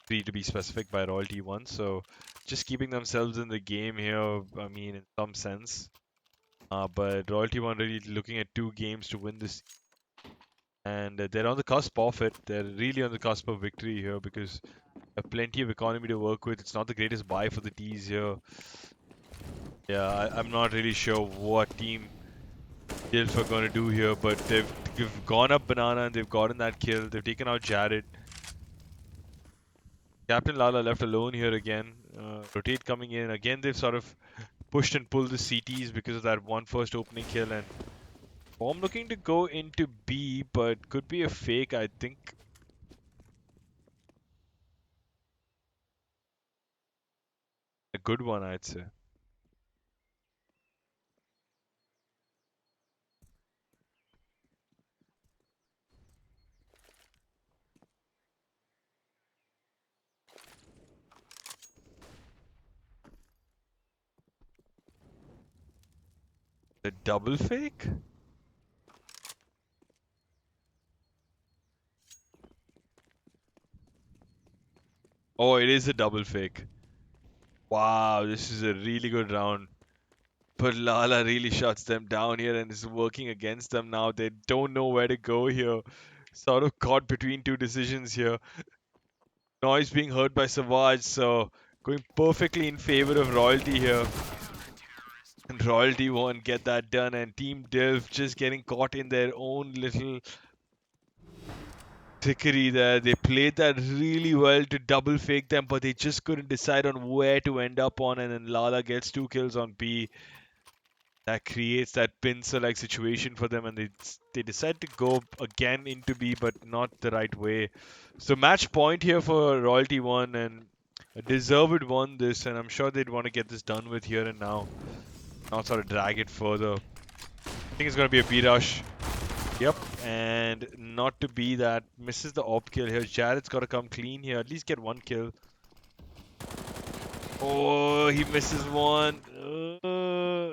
to be specific by Royalty 1. So just keeping themselves in the game here, I mean, in some sense. But Royalty 1 really looking at 2 games to win this. And they're on the cusp of it. They're really on the cusp of victory here because they have plenty of economy to work with. It's not the greatest buy for the T's here. Yeah, I'm not really sure what Team Dilf are going to do here, but they've gone up Banana and they've gotten that kill. They've taken out Jared. Captain Lala left alone here again. Rotate coming in. Again, they've sort of pushed and pulled the CTs because of that one first opening kill. And Bomb looking to go into B, but could be a fake, I think. A good one, I'd say. The double fake? Oh, it is a double fake. Wow, this is a really good round. But Lala really shuts them down here and is working against them now. They don't know where to go here. Sort of caught between two decisions here. Noise being heard by Savage, so going perfectly in favor of Royalty here. And Royalty won't get that done, and Team Delv just getting caught in their own little trickery there. They played that really well to double fake them, but they just couldn't decide on where to end up on, and then Lala gets 2 kills on B. That creates that pincer-like situation for them, and they decide to go again into B, but not the right way. So match point here for Royalty 1, and a deserved one this, and I'm sure they'd want to get this done with here and now. Not sort of drag it further. I think it's going to be a B rush. Yep, and not to be that. Misses the op kill here. Jared's got to come clean here. At least get 1 kill. Oh, he misses one.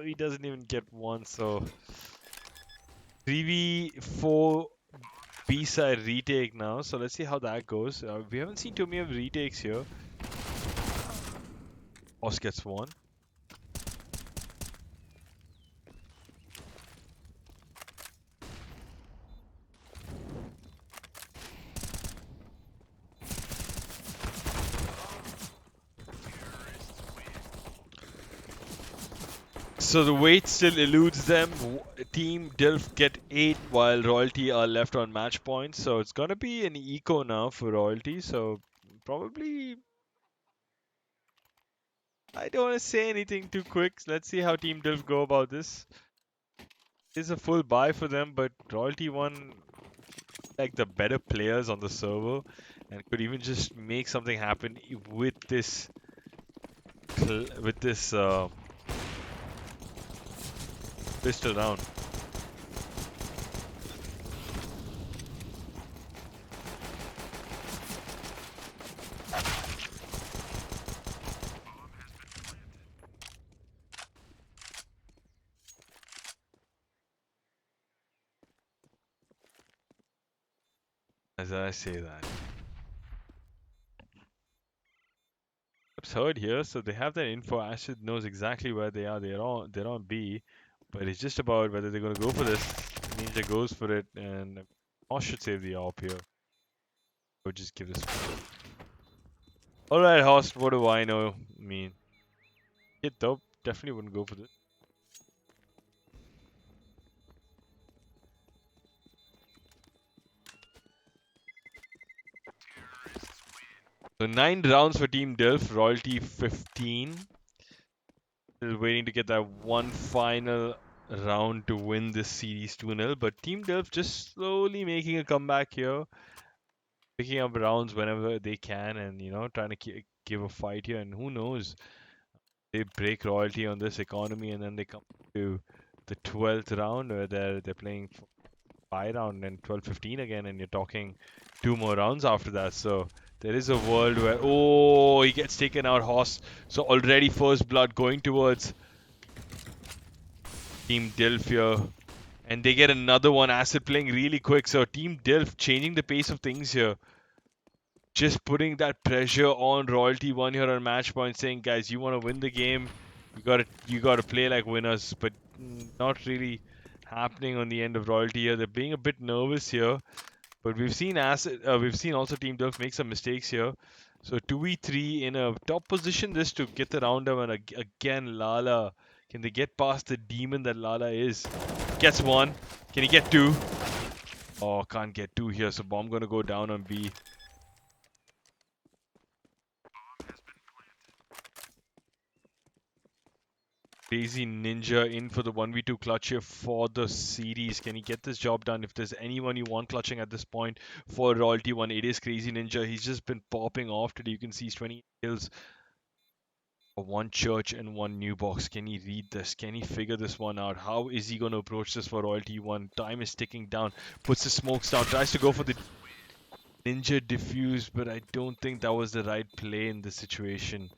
He doesn't even get one, so 3v4 B-side retake now. So let's see how that goes. We haven't seen too many of retakes here. Os gets one. So the weight still eludes them. Team Dilf get 8 while Royalty are left on match points. So it's gonna be an eco now for Royalty. So probably I don't want to say anything too quick. Let's see how Team Dilf go about this. It's a full buy for them, but Royalty 1 like the better players on the server and could even just make something happen with this pistol round. As I say that. It's heard here, so they have that info. Acid knows exactly where they are. They're on B, but it's just about whether they're gonna go for this. Ninja goes for it, and Moss should save the AWP here. Or just give this. Alright, Host, what do I know? I mean, Kid though definitely wouldn't go for this. So 9 rounds for TeamDilf, royalty 15. Still waiting to get that one final round to win this series 2-0. But TeamDilf just slowly making a comeback here, picking up rounds whenever they can, and trying to give a fight here. And who knows, they break royalty on this economy, and then they come to the 12th round where they're playing 5 round and 12-15 again, and you're talking 2 more rounds after that. So there is a world where he gets taken out, Hoss. So already first blood going towards Team Dilf here. And they get another one. Acid playing really quick. So Team Dilf changing the pace of things here. Just putting that pressure on Royalty One here on match point, saying, guys, you want to win the game, you gotta play like winners. But not really happening on the end of Royalty here. They're being a bit nervous here. But we've seen also Team Delph make some mistakes here. So 2v3 in a top position this to get the round up, and again Lala. Can they get past the demon that Lala is? Gets one. Can he get two? Oh, can't get two here. So bomb gonna go down on B. Crazy Ninja in for the 1v2 clutch here for the series. Can he get this job done? If there's anyone you want clutching at this point for Royalty 1, it is Crazy Ninja. He's just been popping off today. You can see he's 20 kills for one church and one new box. Can he read this? Can he figure this one out? How is he going to approach this for Royalty 1? Time is ticking down. Puts the smokes down. Tries to go for the Ninja diffuse, but I don't think that was the right play in this situation.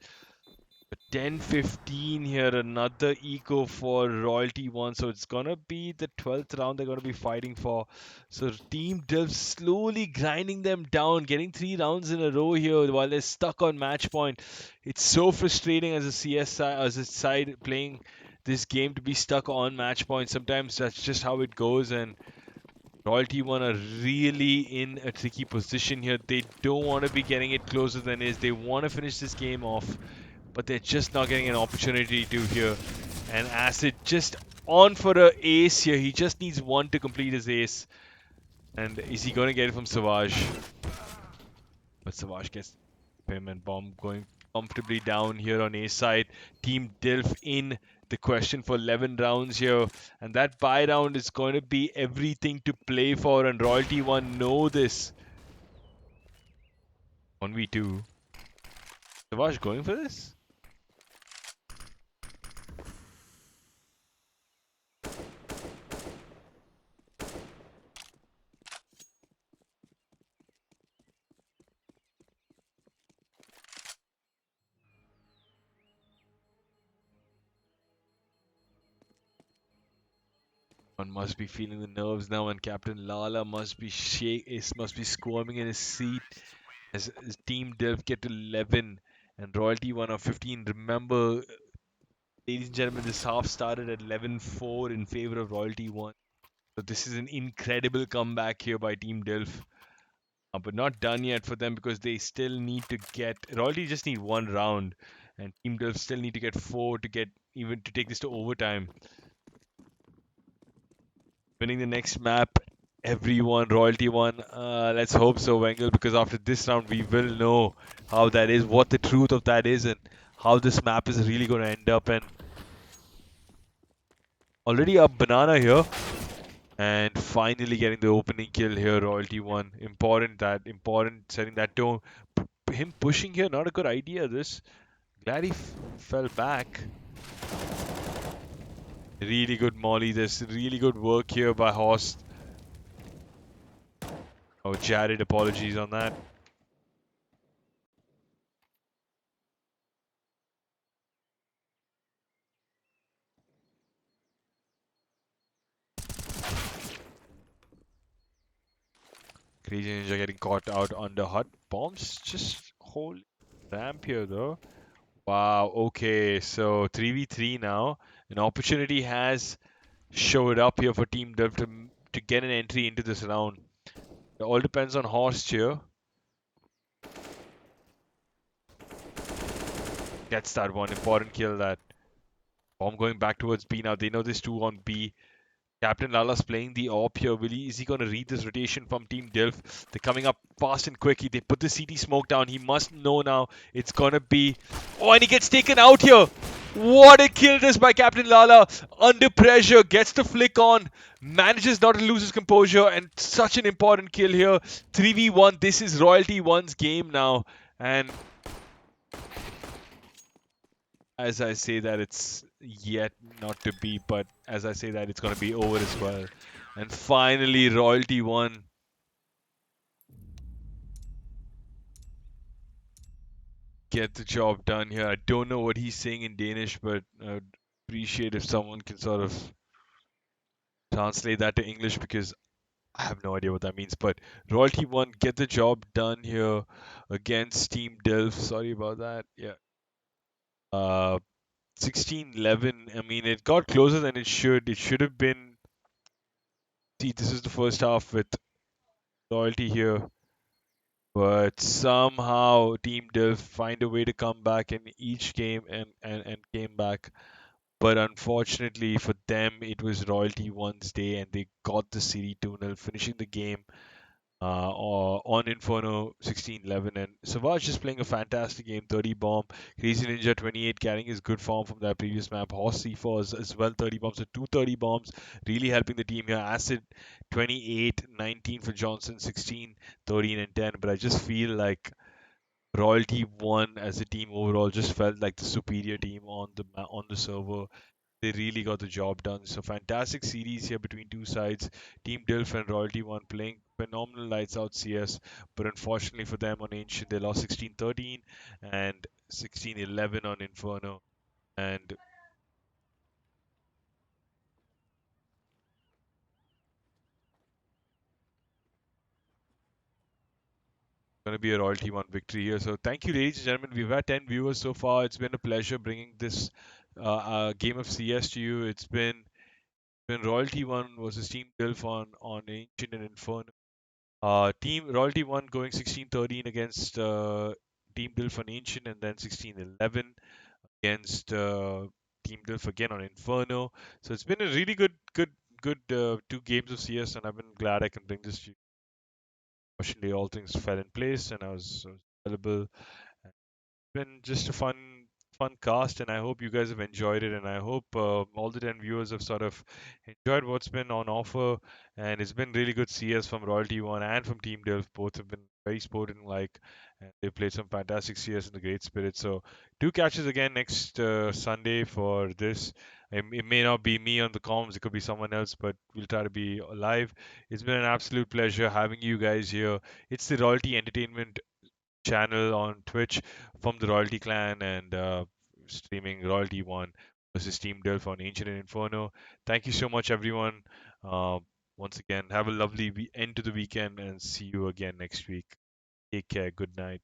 10-15 here, another eco for Royalty 1, so it's gonna be the 12th round they're gonna be fighting for. So Team Delv slowly grinding them down, getting 3 rounds in a row here while they're stuck on match point. It's so frustrating as a side playing this game to be stuck on match point. Sometimes that's just how it goes, and Royalty 1 are really in a tricky position here. They don't want to be getting it closer than is. They want to finish this game off, but they're just not getting an opportunity to here. And Acid just on for a ace here. He just needs one to complete his ace. And is he going to get it from Savage? But Savage gets him, and Bomb going comfortably down here on A side. Team Dilf in the question for 11 rounds here. And that buy round is going to be everything to play for. And Royalty 1 know this. 1v2. Savage going for this? One must be feeling the nerves now, and Captain Lala must be squirming in his seat as Team Delph get to 11 and Royalty 1 of 15. Remember, ladies and gentlemen, this half started at 11-4 in favor of Royalty 1. So this is an incredible comeback here by Team Delph. But not done yet for them, because they still need to get... Royalty just need one round, and Team Delph still need to get 4 to take this to overtime. Winning the next map, everyone, Royalty 1. Let's hope so, Wengel, because after this round we will know how that is, what the truth of that is, and how this map is really going to end up. And already a banana here, And finally getting the opening kill here, Royalty one. Important, setting that tone. Him pushing here, not a good idea. This glad he fell back. Really good molly. There's really good work here by Horst. Oh, Jared, apologies on that. Crazy Ninja getting caught out under hut. Bombs just hold ramp here though. Wow, okay, so 3v3 now. An opportunity has showed up here for Team Delft to get an entry into this round. It all depends on Horst here. Gets that one important kill. That bomb going back towards B now. They know this two on B. Captain Lala's playing the AWP here. Is he going to read this rotation from Team Dilf? They're coming up fast and quick. They put the CT smoke down. He must know now it's going to be... Oh, and he gets taken out here. What a kill this by Captain Lala. Under pressure, gets the flick on. Manages not to lose his composure. And such an important kill here. 3v1. This is Royalty 1's game now. And as I say that, it's yet not to be, but as I say that, it's going to be over as well. And finally, Royalty won. Get the job done here. I don't know what he's saying in Danish, but I'd appreciate if someone can sort of translate that to English because I have no idea what that means. But Royalty won. Get the job done here against Team Delph. Sorry about that. Yeah. Uh, 16-11. I mean, it got closer than it should. It should have been. See, this is the first half with Royalty here. But somehow Team Div find a way to come back in each game and came back. But unfortunately for them, it was Royalty One's day and they got the City 2-0, finishing the game on Inferno 16-11. And Savage is playing a fantastic game, 30 bomb. Crazy Ninja 28 carrying his good form from that previous map. Horse C4 as well, 30 bombs. So 230 bombs, really helping the team here. Acid 28, 19 for Johnson, 16, 13, and 10. But I just feel like Royalty One as a team overall just felt like the superior team on the server. They really got the job done. So fantastic series here between two sides. Team Dilf and Royalty One playing phenomenal lights out CS, but unfortunately for them on Ancient they lost 16-13 and 16-11 on Inferno. And going to be a Royalty One victory here. So thank you, ladies and gentlemen. We've had 10 viewers so far. It's been a pleasure bringing this game of CS to you. It's been Royalty One versus Team Dilf on Ancient and Inferno. Team Royalty One going 16-13 against Team Dilf on Ancient, and then 16-11 against Team Dilf again on Inferno. So it's been a really good two games of CS, and I've been glad I can bring this to you. Fortunately, all things fell in place, and I was available. Been just a fun cast, and I hope you guys have enjoyed it, and I hope all the 10 viewers have sort of enjoyed what's been on offer. And it's been really good CS from Royalty One and from Team Delve. Both have been very sporting like, and they played some fantastic CS in the great spirit. So do catch us again next Sunday for this. It may not be me on the comms, it could be someone else, but we'll try to be live. It's been an absolute pleasure having you guys here. It's the Royalty Entertainment channel on Twitch from the Royalty Clan and streaming Royalty One versus Team Delph on Ancient and Inferno. Thank you so much, everyone. Uh, Once again, have a lovely end to the weekend and see you again next week. Take care. Good night.